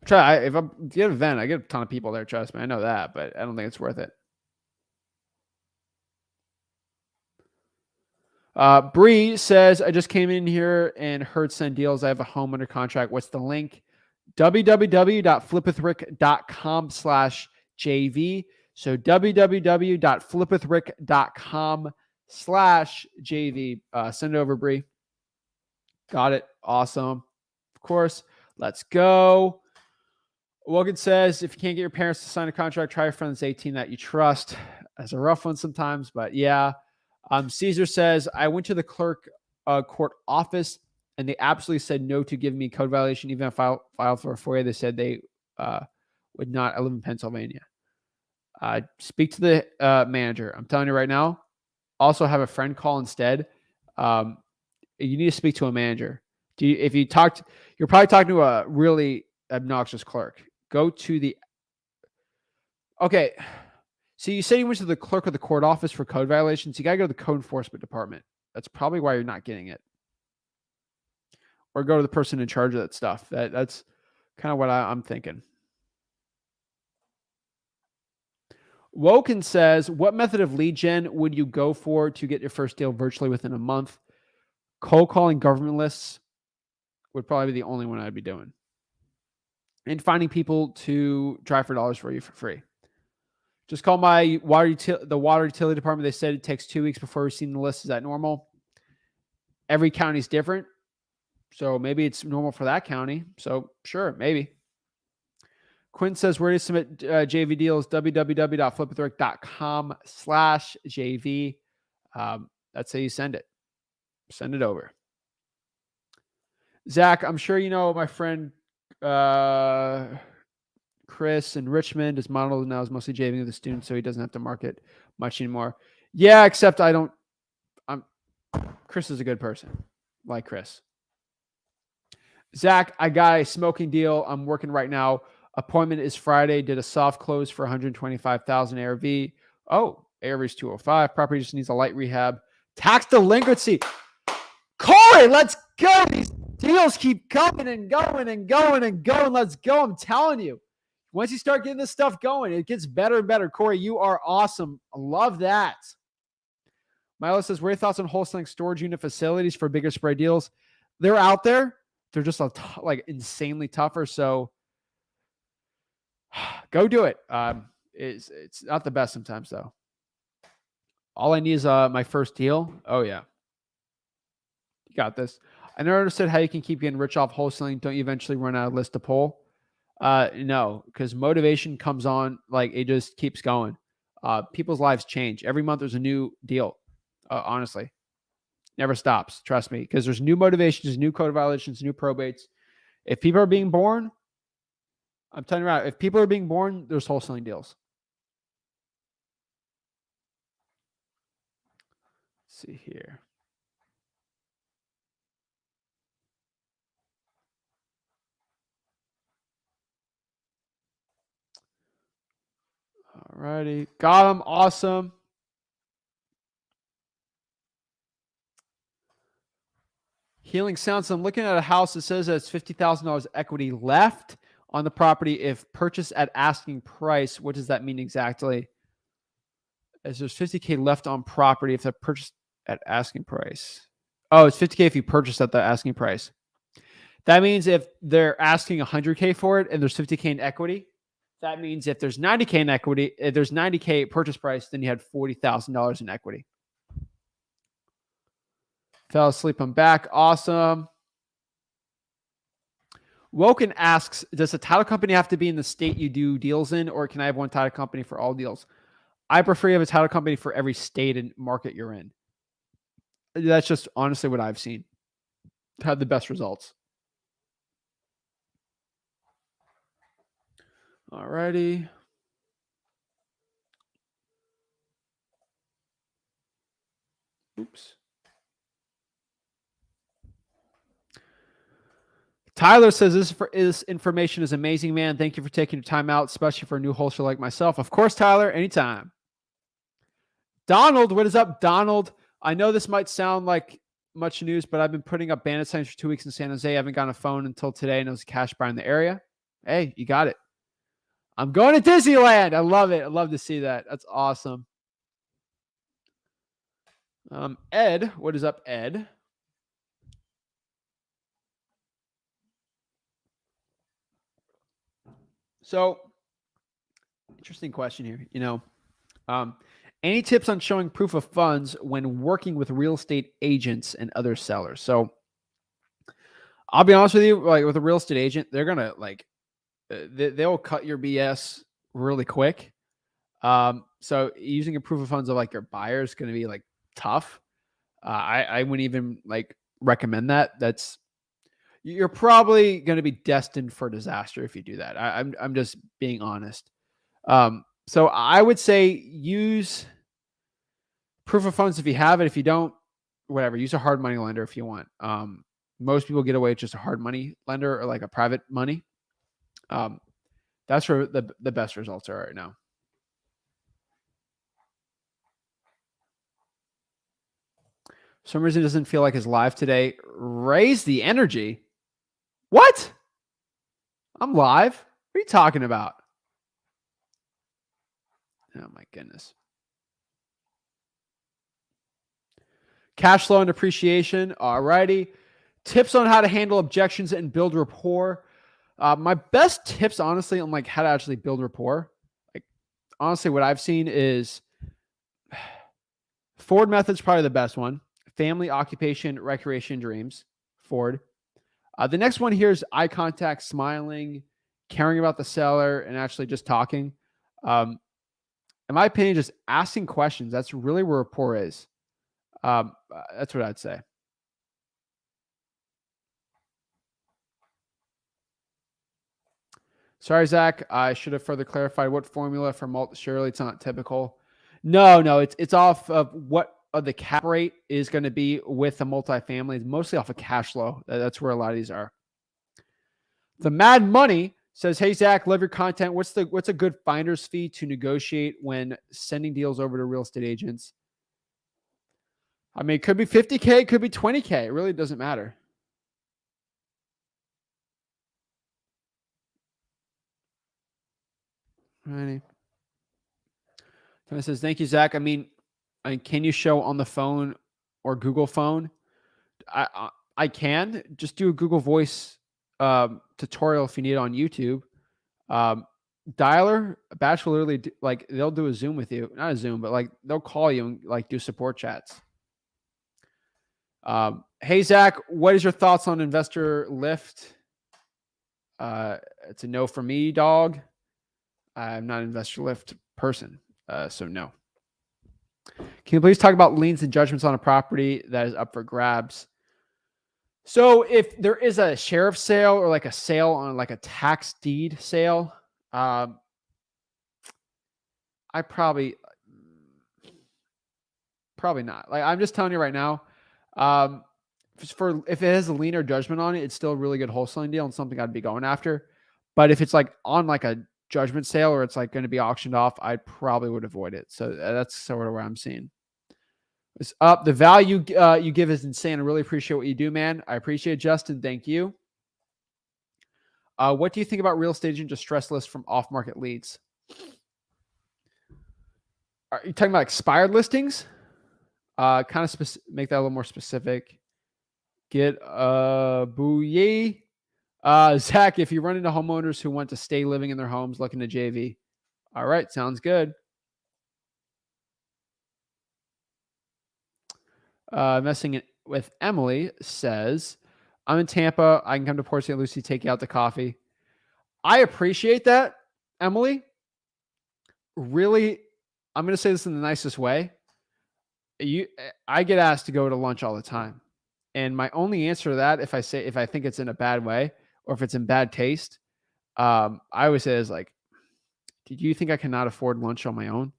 If I get an event, I get a ton of people there. Trust me, I know that, but I don't think it's worth it. Bree says, I just came in here and heard send deals. I have a home under contract. What's the link? www.flipwithrick.com/JV. So www.flipwithrick.com/JV. Send it over, Bree. Got it. Awesome. Of course. Let's go. Logan says, if you can't get your parents to sign a contract, try a friend that's 18 that you trust. That's a rough one sometimes, but yeah. Caesar says, I went to the clerk court office and they absolutely said no to giving me code violation. Even if I filed for a FOIA, they said they would not. I live in Pennsylvania. Speak to the manager. I'm telling you right now. Also have a friend call instead. You need to speak to a manager. You're probably talking to a really obnoxious clerk. Go to the. Okay. So you say you went to the clerk of the court office for code violations. You got to go to the code enforcement department. That's probably why you're not getting it. Or go to the person in charge of that stuff. That's kind of what I'm thinking. Woken says, what method of lead gen would you go for to get your first deal virtually within a month? Cold calling government lists would probably be the only one I'd be doing. And finding people to drive for dollars for you for free. Just call my water utility department. They said it takes 2 weeks before receiving the list. Is that normal? Every county is different. So maybe it's normal for that county. So sure, maybe. Quinn says, where do you submit JV deals? www.flipwithrick.com/JV. That's how you send it. Send it over. Zach, I'm sure you know my friend Chris in Richmond. His model now is mostly JVing with the students, so he doesn't have to market much anymore. Yeah, except Chris is a good person. Like Chris. Zach, I got a smoking deal. I'm working right now. Appointment is Friday. Did a soft close for 125,000 ARV. Oh, ARV is 205. Property just needs a light rehab. Tax delinquency. Corey, let's go. These deals keep coming and going and going and going. Let's go. I'm telling you. Once you start getting this stuff going, it gets better and better. Corey, you are awesome. I love that. Milo says, what are your thoughts on wholesaling storage unit facilities for bigger spread deals? They're out there. They're just insanely tougher. So go do it. It's not the best sometimes, though. All I need is my first deal. Oh, yeah. You got this. I never understood how you can keep getting rich off wholesaling. Don't you eventually run out of list to pull? No, because motivation comes on. It just keeps going. People's lives change. Every month there's a new deal. Honestly. Never stops. Trust me. Because there's new motivations, new code violations, new probates. If people are being born, I'm telling you right, if people are being born, there's wholesaling deals. Let's see here. All righty. Got him. Awesome. Healing Sounds. I'm looking at a house that says that it's $50,000 equity left on the property if purchased at asking price. What does that mean exactly? As there's $50K left on property if they're purchased at asking price. Oh, it's $50K if you purchase at the asking price. That means if they're asking $100K for it and there's $50K in equity, that means if there's $90K in equity, if there's $90K purchase price, then you had $40,000 in equity. Fell asleep. I'm back. Awesome. Woken asks, does a title company have to be in the state you do deals in, or can I have one title company for all deals? I prefer you have a title company for every state and market you're in. That's just honestly what I've seen. Had the best results. All righty. Oops. Tyler says this information is amazing, man. Thank you for taking your time out, especially for a new wholesaler like myself. Of course, Tyler, anytime. Donald, what is up, Donald? I know this might sound like much news, but I've been putting up bandit signs for 2 weeks in San Jose. I haven't gotten a phone until today, and it was a cash buy in the area. Hey, you got it. I'm going to Disneyland. I love it. I love to see that. That's awesome. Ed, what is up, Ed? So, interesting question here. Any tips on showing proof of funds when working with real estate agents and other sellers? So, I'll be honest with you, like with a real estate agent, they're gonna they'll cut your BS really quick. So using a proof of funds of like your buyer is going to be like tough. I wouldn't even like recommend that. You're probably going to be destined for disaster if you do that. I'm just being honest. So I would say use proof of funds if you have it. If you don't, whatever, use a hard money lender if you want. Most people get away with just a hard money lender or like a private money. That's where the best results are right now. For some reason it doesn't feel like it's live today. Raise the energy. What? I'm live. What are you talking about? Oh my goodness. Cash flow and depreciation. All righty. Tips on how to handle objections and build rapport. My best tips, honestly, on like how to actually build rapport. Like honestly, what I've seen is Ford method's probably the best one. Family, occupation, recreation, dreams. Ford. The next one here is eye contact, smiling, caring about the seller, and actually just talking. In my opinion, just asking questions. That's really where rapport is. That's what I'd say. Sorry, Zach. I should have further clarified what formula for multi. Surely it's not typical. No, it's off of what the cap rate is going to be with the multifamily. It's mostly off of cash flow. That's where a lot of these are. The Mad Money says, "Hey Zach, love your content. What's a good finder's fee to negotiate when sending deals over to real estate agents?" I mean, it could be $50K, it could be $20K. It really doesn't matter. Alrighty. Tony says, "Thank you, Zach. I mean, can you show on the phone or Google phone?" I can just do a Google Voice tutorial if you need it on YouTube. Dialer, Batch will literally like they'll do a Zoom with you, not a Zoom, but like they'll call you and like do support chats. Hey Zach, what is your thoughts on investor lift? It's a no for me, dog. I'm not an investor lift person, so no. Can you please talk about liens and judgments on a property that is up for grabs? So if there is a sheriff's sale or like a sale on like a tax deed sale, I probably not. Like I'm just telling you right now, if it has a lien or judgment on it, it's still a really good wholesaling deal and something I'd be going after. But if it's like on like a judgment sale or it's like going to be auctioned off, I probably would avoid it. So that's sort of where I'm seeing. It's up. The value you give is insane. I really appreciate what you do, man. I appreciate it, Justin. Thank you. What do you think about real estate agent distress list from off-market leads? Are you talking about expired listings? Kind of make that a little more specific. Get booyah. Zach, if you run into homeowners who want to stay living in their homes, look into JV. All right, sounds good. Messing it with Emily says, "I'm in Tampa. I can come to Port Saint Lucie, take you out to coffee." I appreciate that, Emily. Really, I'm going to say this in the nicest way. I get asked to go to lunch all the time. And my only answer to that, if I think it's in a bad way or if it's in bad taste, I always say is like, "Do you think I cannot afford lunch on my own?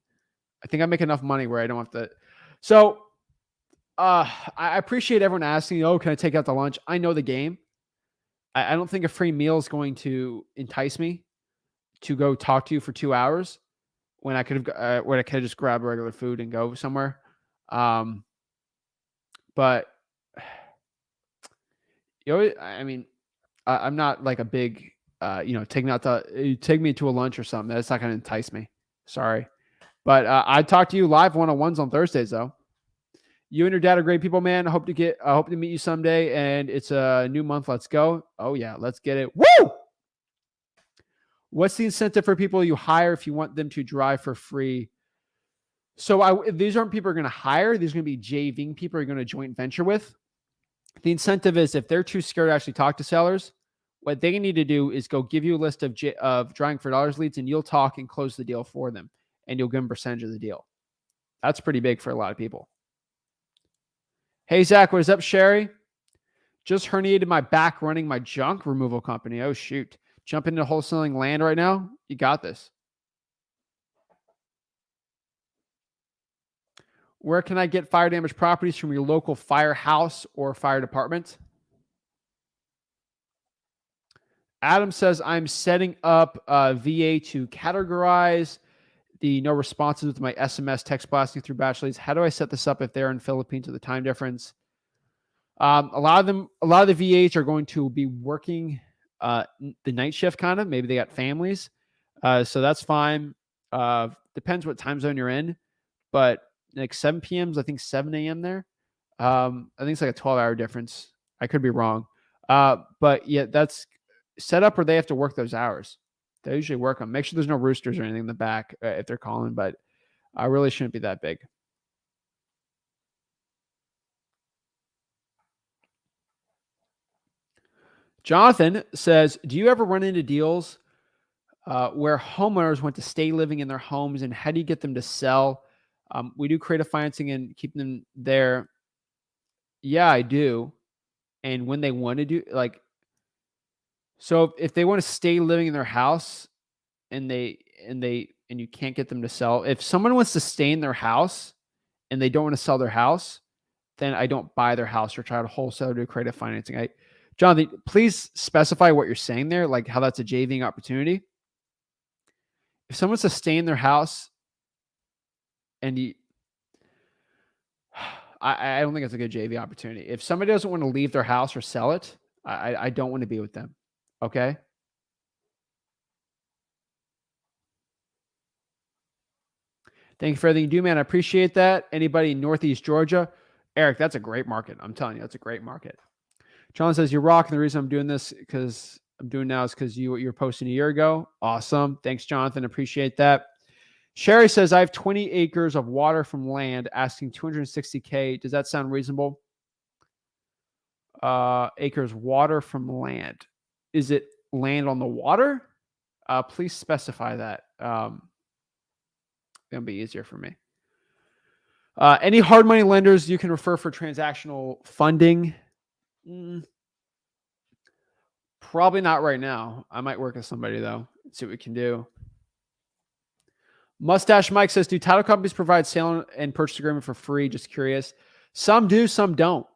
I think I make enough money where I don't have to." So I appreciate everyone asking, "Oh, can I take out to lunch?" I know the game. I don't think a free meal is going to entice me to go talk to you for 2 hours when I could have just grabbed regular food and go somewhere. But I mean, I'm not like a big take me to a lunch or something. That's not going to entice me. Sorry. But I'd talk to you live one-on-ones on Thursdays, though. You and your dad are great people, man. I hope to meet you someday. And it's a new month. Let's go. Oh, yeah. Let's get it. Woo! What's the incentive for people you hire if you want them to drive for free? So these aren't people you're going to hire. These are going to be JVing people you're going to joint venture with. The incentive is if they're too scared to actually talk to sellers, what they need to do is go give you a list of drawing for dollars leads, and you'll talk and close the deal for them, and you'll give them a percentage of the deal. That's pretty big for a lot of people. Hey, Zach, what is up, Sherry? Just herniated my back running my junk removal company. Oh, shoot. Jump into wholesaling land right now? You got this. Where can I get fire damage properties from your local firehouse or fire department? Adam says, I'm setting up VA to categorize the no responses with my SMS text blasting through batch leads. How do I set this up if they're in Philippines with the time difference? A lot of the VAs are going to be working the night shift kind of. Maybe they got families. So that's fine. Depends what time zone you're in. But like 7 p.m. is, I think, 7 a.m. there. I think it's like a 12-hour difference. I could be wrong. But yeah, that's set up where they have to work those hours. They usually work them. Make sure there's no roosters or anything in the back if they're calling, but I really shouldn't be that big. Jonathan says, do you ever run into deals where homeowners want to stay living in their homes, and how do you get them to sell? We do creative financing and keep them there. Yeah, I do. And when they want to do, like, so if they want to stay living in their house and you can't get them to sell, if someone wants to stay in their house and they don't want to sell their house, then I don't buy their house or try to wholesale or do creative financing. Jonathan, please specify what you're saying there, like how that's a JVing opportunity. If someone's to stay in their house and I don't think it's a good JV opportunity. If somebody doesn't want to leave their house or sell it, I don't want to be with them. Okay. Thank you for everything you do, man. I appreciate that. Anybody in Northeast Georgia? Eric, that's a great market. I'm telling you, that's a great market. John says, you're rocking. The reason I'm doing this is because you're posting a year ago. Awesome. Thanks, Jonathan. Appreciate that. Sherry says, I have 20 acres of water from land, asking $260K. Does that sound reasonable? Acres water from land. Is it land on the water? Please specify that. It'll be easier for me. Any hard money lenders you can refer for transactional funding? Probably not right now. I might work with somebody though. See what we can do. Mustache Mike says, do title companies provide sale and purchase agreement for free? Just curious. Some do, some don't.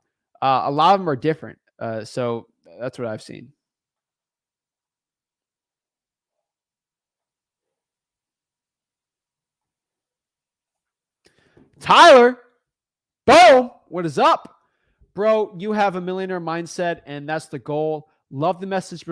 A lot of them are different. So that's what I've seen. Tyler, boom, what is up? Bro, you have a millionaire mindset, and that's the goal. Love the message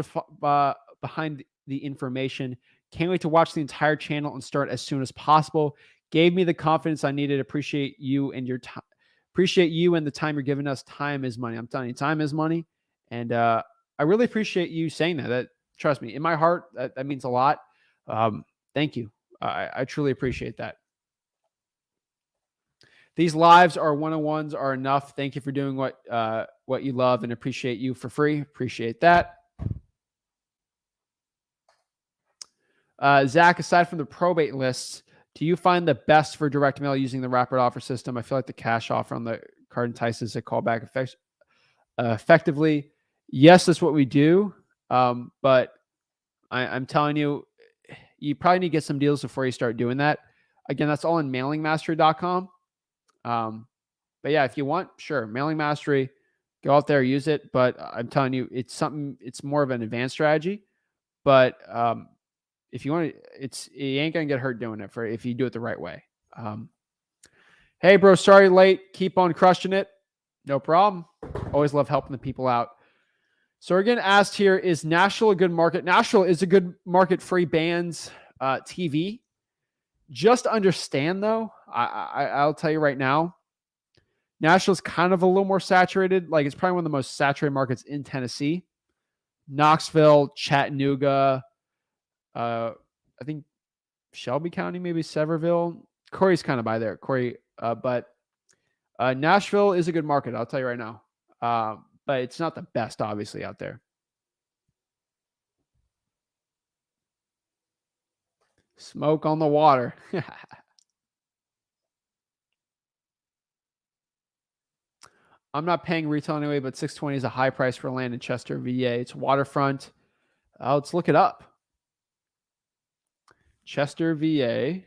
behind the information. Can't wait to watch the entire channel and start as soon as possible. Gave me the confidence I needed. Appreciate you and your time. Appreciate you and the time you're giving us. Time is money. I'm telling you, time is money. And I really appreciate you saying that. Trust me, in my heart, that means a lot. Thank you. I truly appreciate that. These lives are one-on-ones are enough. Thank you for doing what you love, and appreciate you for free. Appreciate that. Zach, aside from the probate lists, do you find the best for direct mail using the rapid offer system? I feel like the cash offer on the card entices a callback effectively. Yes, that's what we do. But I'm telling you, you probably need to get some deals before you start doing that. Again, that's all in mailingmastery.com. But yeah, if you want, sure. Mailing Mastery, go out there, use it. But I'm telling you, it's more of an advanced strategy. But if you want to, you ain't going to get hurt doing it if you do it the right way. Hey bro, sorry late. Keep on crushing it. No problem. Always love helping the people out. So again, asked here, is Nashville a good market? Nashville is a good market, free bands, TV. Just understand though, I'll tell you right now, Nashville's kind of a little more saturated. Like it's probably one of the most saturated markets in Tennessee. Knoxville, Chattanooga, I think Shelby County, maybe Sevierville. Corey's kind of by there, but Nashville is a good market. I'll tell you right now. But it's not the best, obviously, out there. Smoke on the water. I'm not paying retail anyway, but $620 is a high price for land in Chester, VA. It's waterfront. Let's look it up. Chester, VA.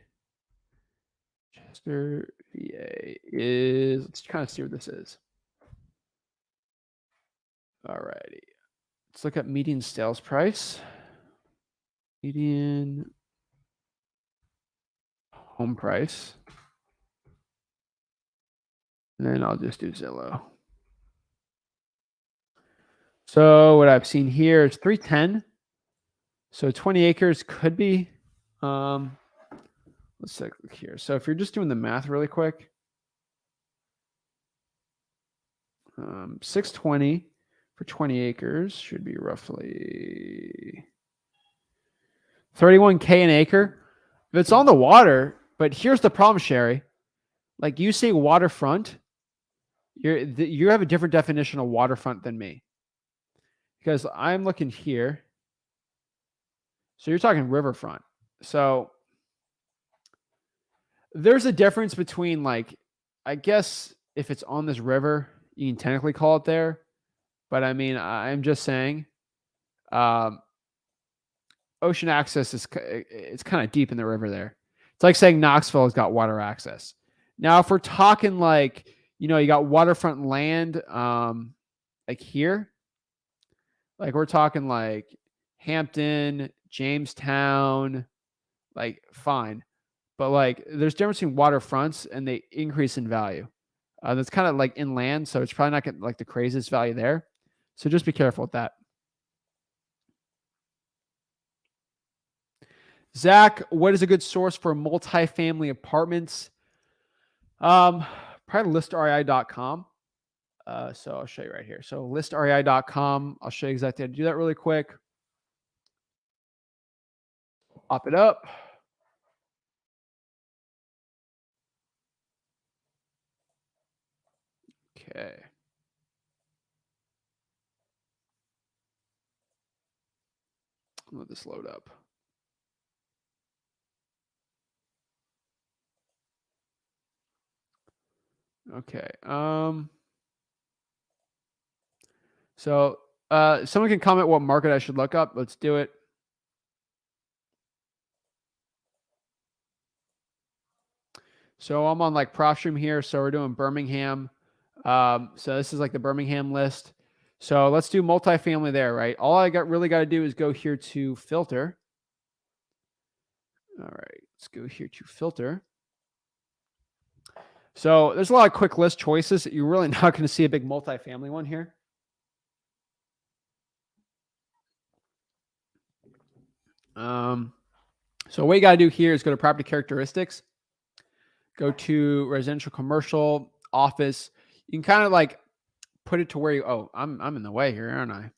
Chester, VA is, let's kind of see what this is. All righty. Let's look at median sales price. Median home price. And then I'll just do Zillow. So what I've seen here is 310. So 20 acres could be, let's take a look here. So if you're just doing the math really quick, 620 for 20 acres should be roughly 31K an acre. If it's on the water, but here's the problem, Sherry. Like you say waterfront, you have a different definition of waterfront than me. Because I'm looking here. So you're talking riverfront. So there's a difference between, like, I guess if it's on this river, you can technically call it there. But I mean, I'm just saying, ocean access it's kind of deep in the river there. It's like saying Knoxville has got water access. Now, if we're talking like, you got waterfront land, like here, like we're talking like Hampton, Jamestown, like fine. But like there's difference between waterfronts and they increase in value. That's kind of like inland, so it's probably not getting like the craziest value there. So just be careful with that. Zach, what is a good source for multifamily apartments? Probably listrei.com. So I'll show you right here. So listrei.com. I'll show you exactly how to do that really quick. Pop it up. Okay. Let this load up. Okay. So someone can comment what market I should look up. Let's do it. So I'm on like PropStream here. So we're doing Birmingham. So this is like the Birmingham list. So let's do multifamily there, right? All I really got to do is go here to filter. All right, let's go here to filter. So there's a lot of quick list choices. You're really not going to see a big multifamily one here. So what you got to do here is go to property characteristics, go to residential, commercial, office. You can kind of like put it to where you, I'm in the way here, aren't I?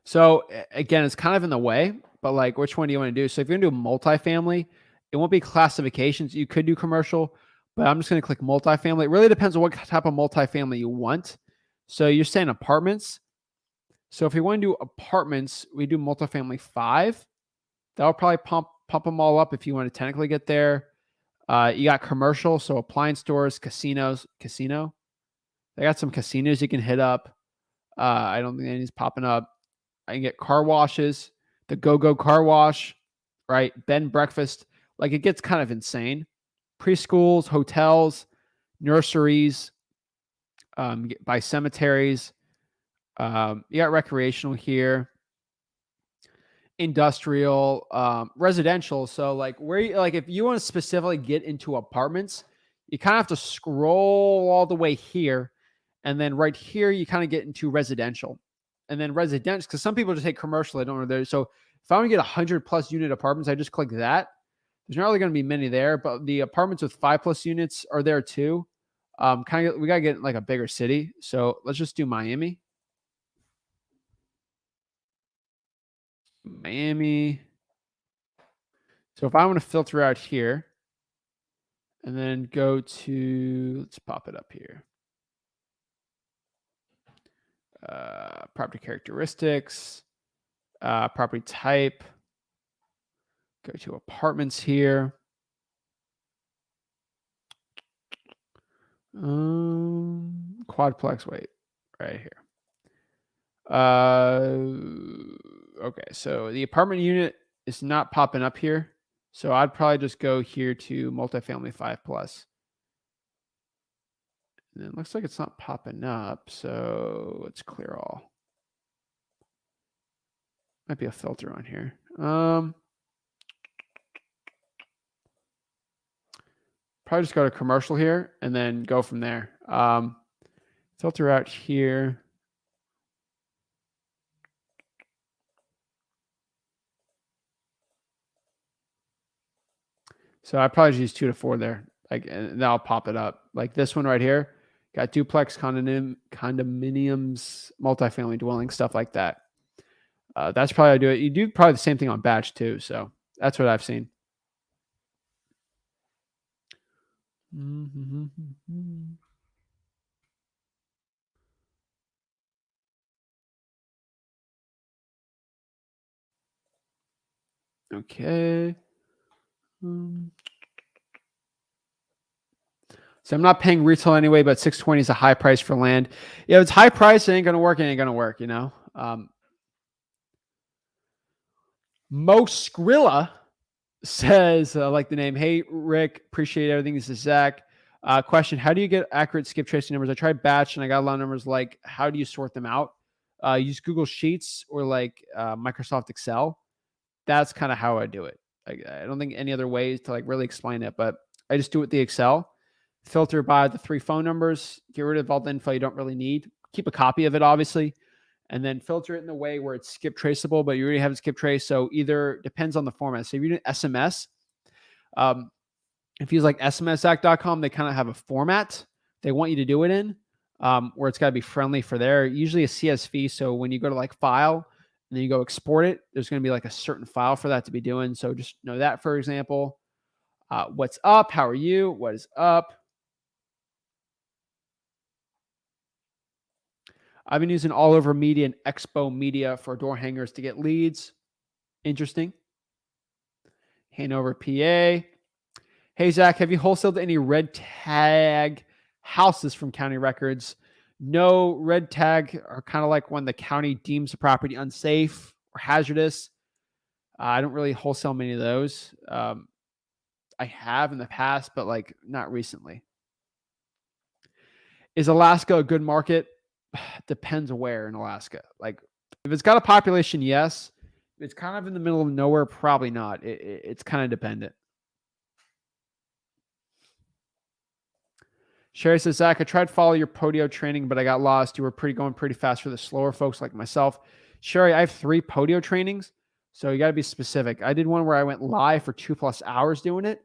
So again, it's kind of in the way, but like, which one do you want to do? So if you're going to do multifamily, it won't be classifications. You could do commercial, but I'm just going to click multifamily. It really depends on what type of multifamily you want. So you're saying apartments. So if you want to do apartments, we do multifamily 5. That'll probably pump them all up if you want to technically get there. You got commercial, so appliance stores, casinos, casino. They got some casinos you can hit up. I don't think anything's popping up. I can get car washes, the Go car wash, right? Bed and breakfast. Like it gets kind of insane. Preschools, hotels, nurseries, by cemeteries. You got recreational here, industrial, residential. So like if you want to specifically get into apartments, you kind of have to scroll all the way here And then right here, you kind of get into residential. And then residential, because some people just take commercial. I don't know there. So if I want to get 100+ unit apartments, I just click that. There's not really going to be many there, but the apartments with 5+ units are there too. We got to get like a bigger city. So let's just do Miami. So if I want to filter out here and then go to, let's pop it up here. Property characteristics, property type, go to apartments here. Quadplex, wait, right here. Okay, so the apartment unit is not popping up here. So I'd probably just go here to multifamily 5+. And it looks like it's not popping up, so let's clear all. Might be a filter on here. Probably just go to commercial here and then go from there. Filter out here. So I probably just use 2 to 4 there. Like, and then I'll pop it up. Like this one right here, got duplex, condominiums, multifamily dwelling, stuff like that. That's probably how I do it. You do probably the same thing on batch too. So that's what I've seen. Okay. So I'm not paying retail anyway, but 620 is a high price for land. Yeah, if it's high price, it ain't gonna work. It ain't gonna work. You know. Mo Skrilla says, like the name. Hey Rick, appreciate everything. This is Zach. Question: how do you get accurate skip tracing numbers? I tried batch and I got a lot of numbers. Like, how do you sort them out? Use Google Sheets or like Microsoft Excel. That's kind of how I do it. I don't think any other ways to like really explain it, but I just do it with the Excel. Filter by the 3 phone numbers, get rid of all the info you don't really need. Keep a copy of it, obviously, and then filter it in a way where it's skip traceable, but you already have it skip trace. So either depends on the format. So if you're doing SMS, if you use like smszac.com, they kind of have a format they want you to do it in, where it's got to be friendly for there. Usually a CSV. So when you go to like file and then you go export it, there's going to be like a certain file for that to be doing. So just know that, for example. What's up? How are you? What is up? I've been using All Over Media and Expo Media for door hangers to get leads. Interesting. Hanover, PA. Hey, Zach, have you wholesaled any red tag houses from county records? No, red tag are kind of like when the county deems the property unsafe or hazardous. I don't really wholesale many of those. I have in the past, but like not recently. Is Alaska a good market? Depends where in Alaska. Like if it's got a population, yes. If it's kind of in the middle of nowhere, probably not. It's kind of dependent. Sherry says, Zach, I tried to follow your Podio training, but I got lost. You were going pretty fast for the slower folks like myself. Sherry, I have 3 Podio trainings, so you got to be specific. I did one where I went live for 2+ hours doing it.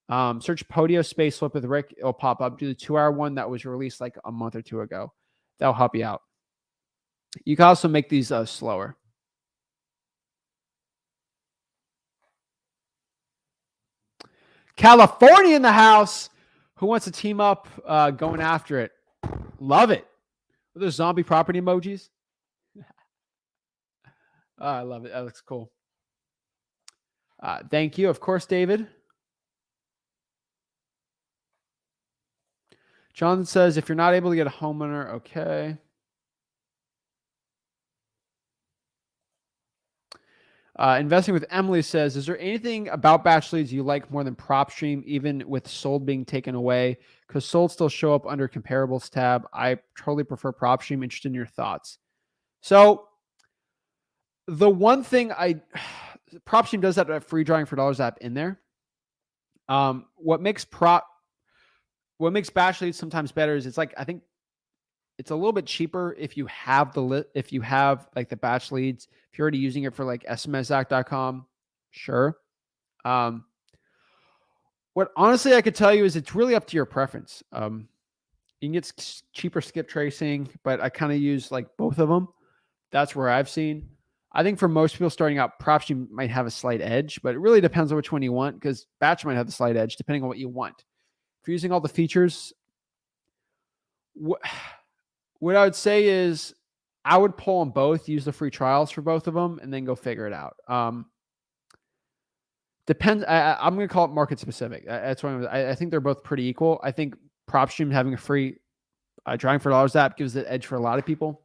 Search Podio space flip with Rick. It'll pop up. Do the 2-hour one that was released like a month or 2 ago. That'll help you out. You can also make these slower. California in the house. Who wants to team up going after it? Love it. Are those zombie property emojis? I love it. That looks cool. Thank you. Of course, David. Jonathan says, if you're not able to get a homeowner, okay. Investing with Emily says, is there anything about batch leads you like more than PropStream, even with sold being taken away? Because sold still show up under comparables tab. I totally prefer PropStream. Interested in your thoughts. So the one thing PropStream does have that free drawing for dollars app in there. What makes batch leads sometimes better is it's like, I think It's a little bit cheaper if you have if you have like the batch leads. If you're already using it for like smszach.com, sure. What honestly I could tell you is it's really up to your preference. You can get cheaper skip tracing, but I kind of use like both of them. That's where I've seen. I think for most people starting out, PropStream might have a slight edge, but it really depends on which one you want, because batch might have the slight edge depending on what you want. If you're using all the features, what I would say is I would pull them both, use the free trials for both of them, and then go figure it out. Depends. I'm going to call it market specific. That's what I think they're both pretty equal. I think PropStream having a free drawing for dollars app gives it edge for a lot of people.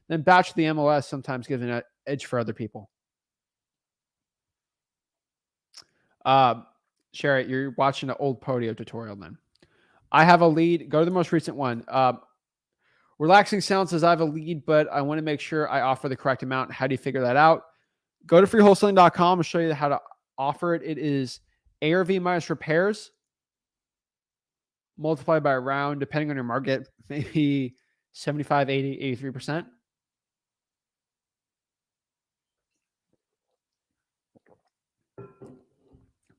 Then batch the MLS sometimes gives an edge for other people. Sherry, you're watching an old Podio tutorial then. I have a lead. Go to the most recent one. Relaxing Sound says I have a lead, but I want to make sure I offer the correct amount. How do you figure that out? Go to freewholesaling.com. I'll show you how to offer it. It is ARV minus repairs multiplied by a round, depending on your market, maybe 75, 80, 83%.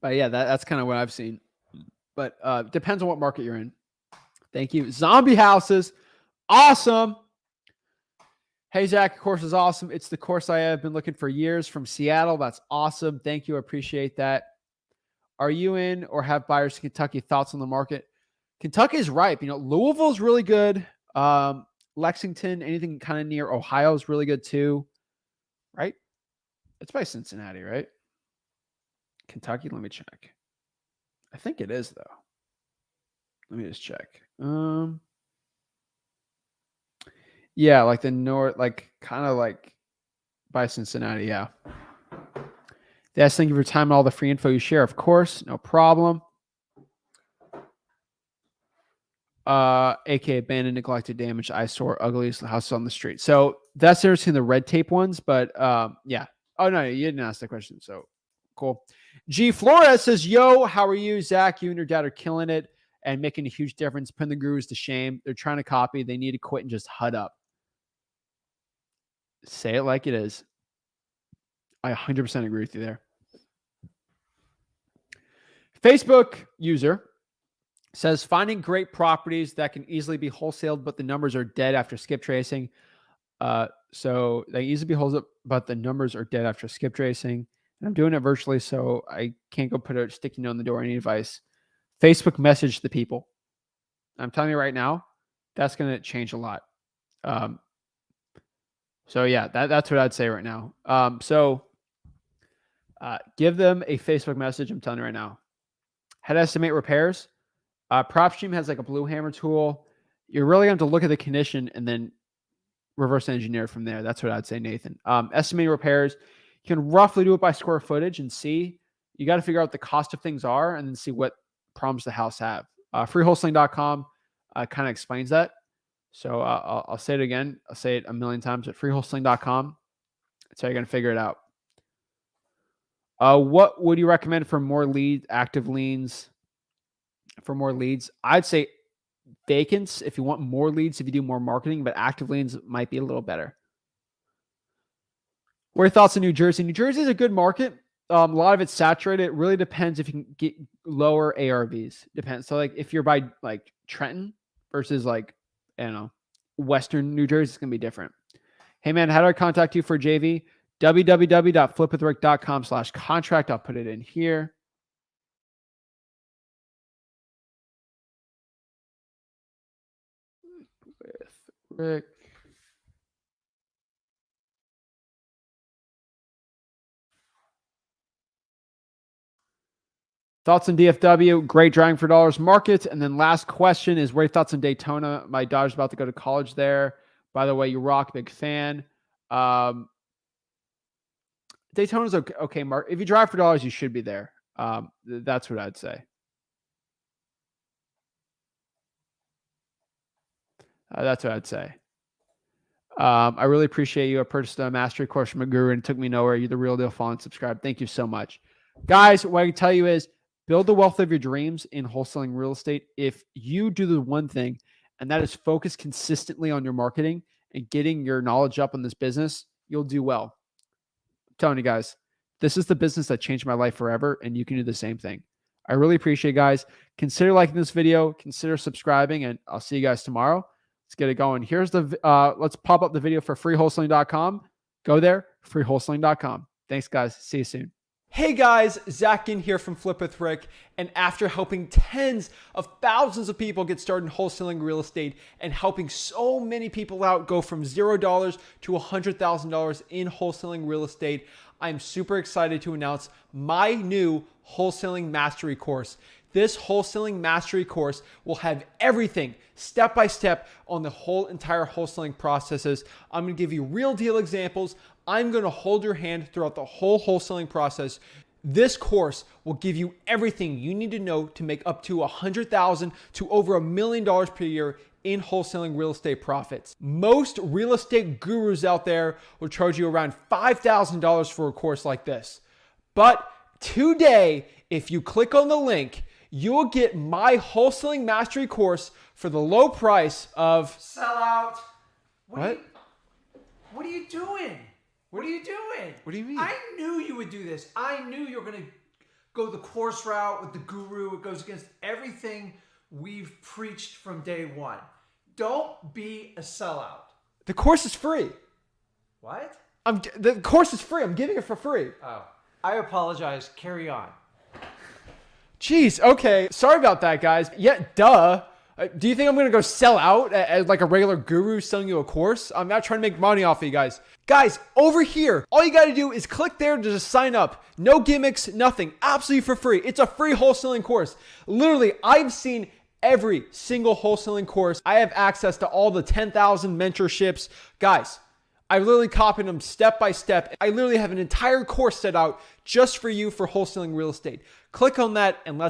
But yeah, that's kind of what I've seen. But depends on what market you're in. Thank you. Zombie houses. Awesome. Hey, Zach, course is awesome. It's the course I have been looking for years from Seattle. That's awesome. Thank you. I appreciate that. Are you in or have buyers in Kentucky? Thoughts on the market? Kentucky is ripe. You know, Louisville's really good. Lexington, anything kind of near Ohio is really good too. Right? It's by Cincinnati, right? Kentucky, let me check. I think it is, though. Let me just check. Yeah, like the north, like kind of like by Cincinnati. Yeah. Yes, thank you for time and all the free info you share. Of course, no problem. aka abandoned, neglected, damaged, eyesore, ugliest house on the street. So that's interesting, the red tape ones, but yeah. Oh no, you didn't ask that question. So cool. G Flores says, yo, how are you? Zach, you and your dad are killing it and making a huge difference, putting the gurus to shame. They're trying to copy. They need to quit and just hut up. Say it like it is. I 100% agree with you there. Facebook user says, finding great properties that can easily be wholesaled, but the numbers are dead after skip tracing. So they easily be wholesaled, but the numbers are dead after skip tracing. And I'm doing it virtually, so I can't go put a sticky note on the door. Any advice? Facebook message the people. I'm telling you right now, that's going to change a lot. So yeah, that's what I'd say right now. Give them a Facebook message. I'm telling you right now. How to estimate repairs. PropStream has like a blue hammer tool. You're really going to have to look at the condition and then reverse engineer from there. That's what I'd say, Nathan. Estimating repairs. You can roughly do it by square footage and see. You got to figure out what the cost of things are and then see what problems the house have. Freewholesaling.com kind of explains that. So I'll say it again. I'll say it a million times at freewholesaling.com. That's how you're going to figure it out. What would you recommend for more leads, active leads? For more leads, I'd say vacants if you want more leads, if you do more marketing, but active leads might be a little better. What are your thoughts on New Jersey? New Jersey is a good market. A lot of it's saturated. It really depends if you can get lower ARVs. Depends. So like if you're by like Trenton versus like, I don't know, Western New Jersey, it's going to be different. Hey man, how do I contact you for JV? www.flipwithrick.com/contract. I'll put it in here. With Rick. Thoughts on DFW? Great drawing for dollars market. And then last question is, what are your thoughts on Daytona? My daughter's about to go to college there. By the way, you rock, big fan. Daytona's okay, Mark. If you drive for dollars, you should be there. That's what I'd say. That's what I'd say. I really appreciate you. I purchased a mastery course from a guru and it took me nowhere. You're the real deal. Follow and subscribe. Thank you so much. Guys, what I can tell you is build the wealth of your dreams in wholesaling real estate. If you do the one thing and that is focus consistently on your marketing and getting your knowledge up in this business, you'll do well. I'm telling you guys, this is the business that changed my life forever, and you can do the same thing. I really appreciate it, guys. Consider liking this video, consider subscribing, and I'll see you guys tomorrow. Let's get it going. Here's the, let's pop up the video for freewholesaling.com. Go there, freewholesaling.com. Thanks, guys. See you soon. Hey guys, Zach Ginn here from Flip with Rick, and after helping tens of thousands of people get started in wholesaling real estate and helping so many people out go from $0 to $100,000 in wholesaling real estate, I'm super excited to announce my new Wholesaling Mastery course. This Wholesaling Mastery course will have everything step by step on the whole entire wholesaling processes. I'm going to give you real deal examples. I'm going to hold your hand throughout the whole wholesaling process. This course will give you everything you need to know to make up to $100,000 to over $1 million per year in wholesaling real estate profits. Most real estate gurus out there will charge you around $5,000 for a course like this. But today, if you click on the link, you'll get my Wholesaling Mastery course for the low price of... Sell out. What? What are you doing? What are you doing? What do you mean? I knew you would do this. I knew you were going to go the course route with the guru. It goes against everything we've preached from day one. Don't be a sellout. The course is free. What? The course is free. I'm giving it for free. Oh, I apologize. Carry on. Jeez, okay. Sorry about that, guys. Yeah, duh. Do you think I'm going to go sell out as like a regular guru selling you a course? I'm not trying to make money off of you guys. Guys, over here, all you got to do is click there to just sign up. No gimmicks, nothing. Absolutely for free. It's a free wholesaling course. Literally, I've seen every single wholesaling course. I have access to all the 10,000 mentorships. Guys, I literally copied them step by step. I literally have an entire course set out just for you for wholesaling real estate. Click on that and let's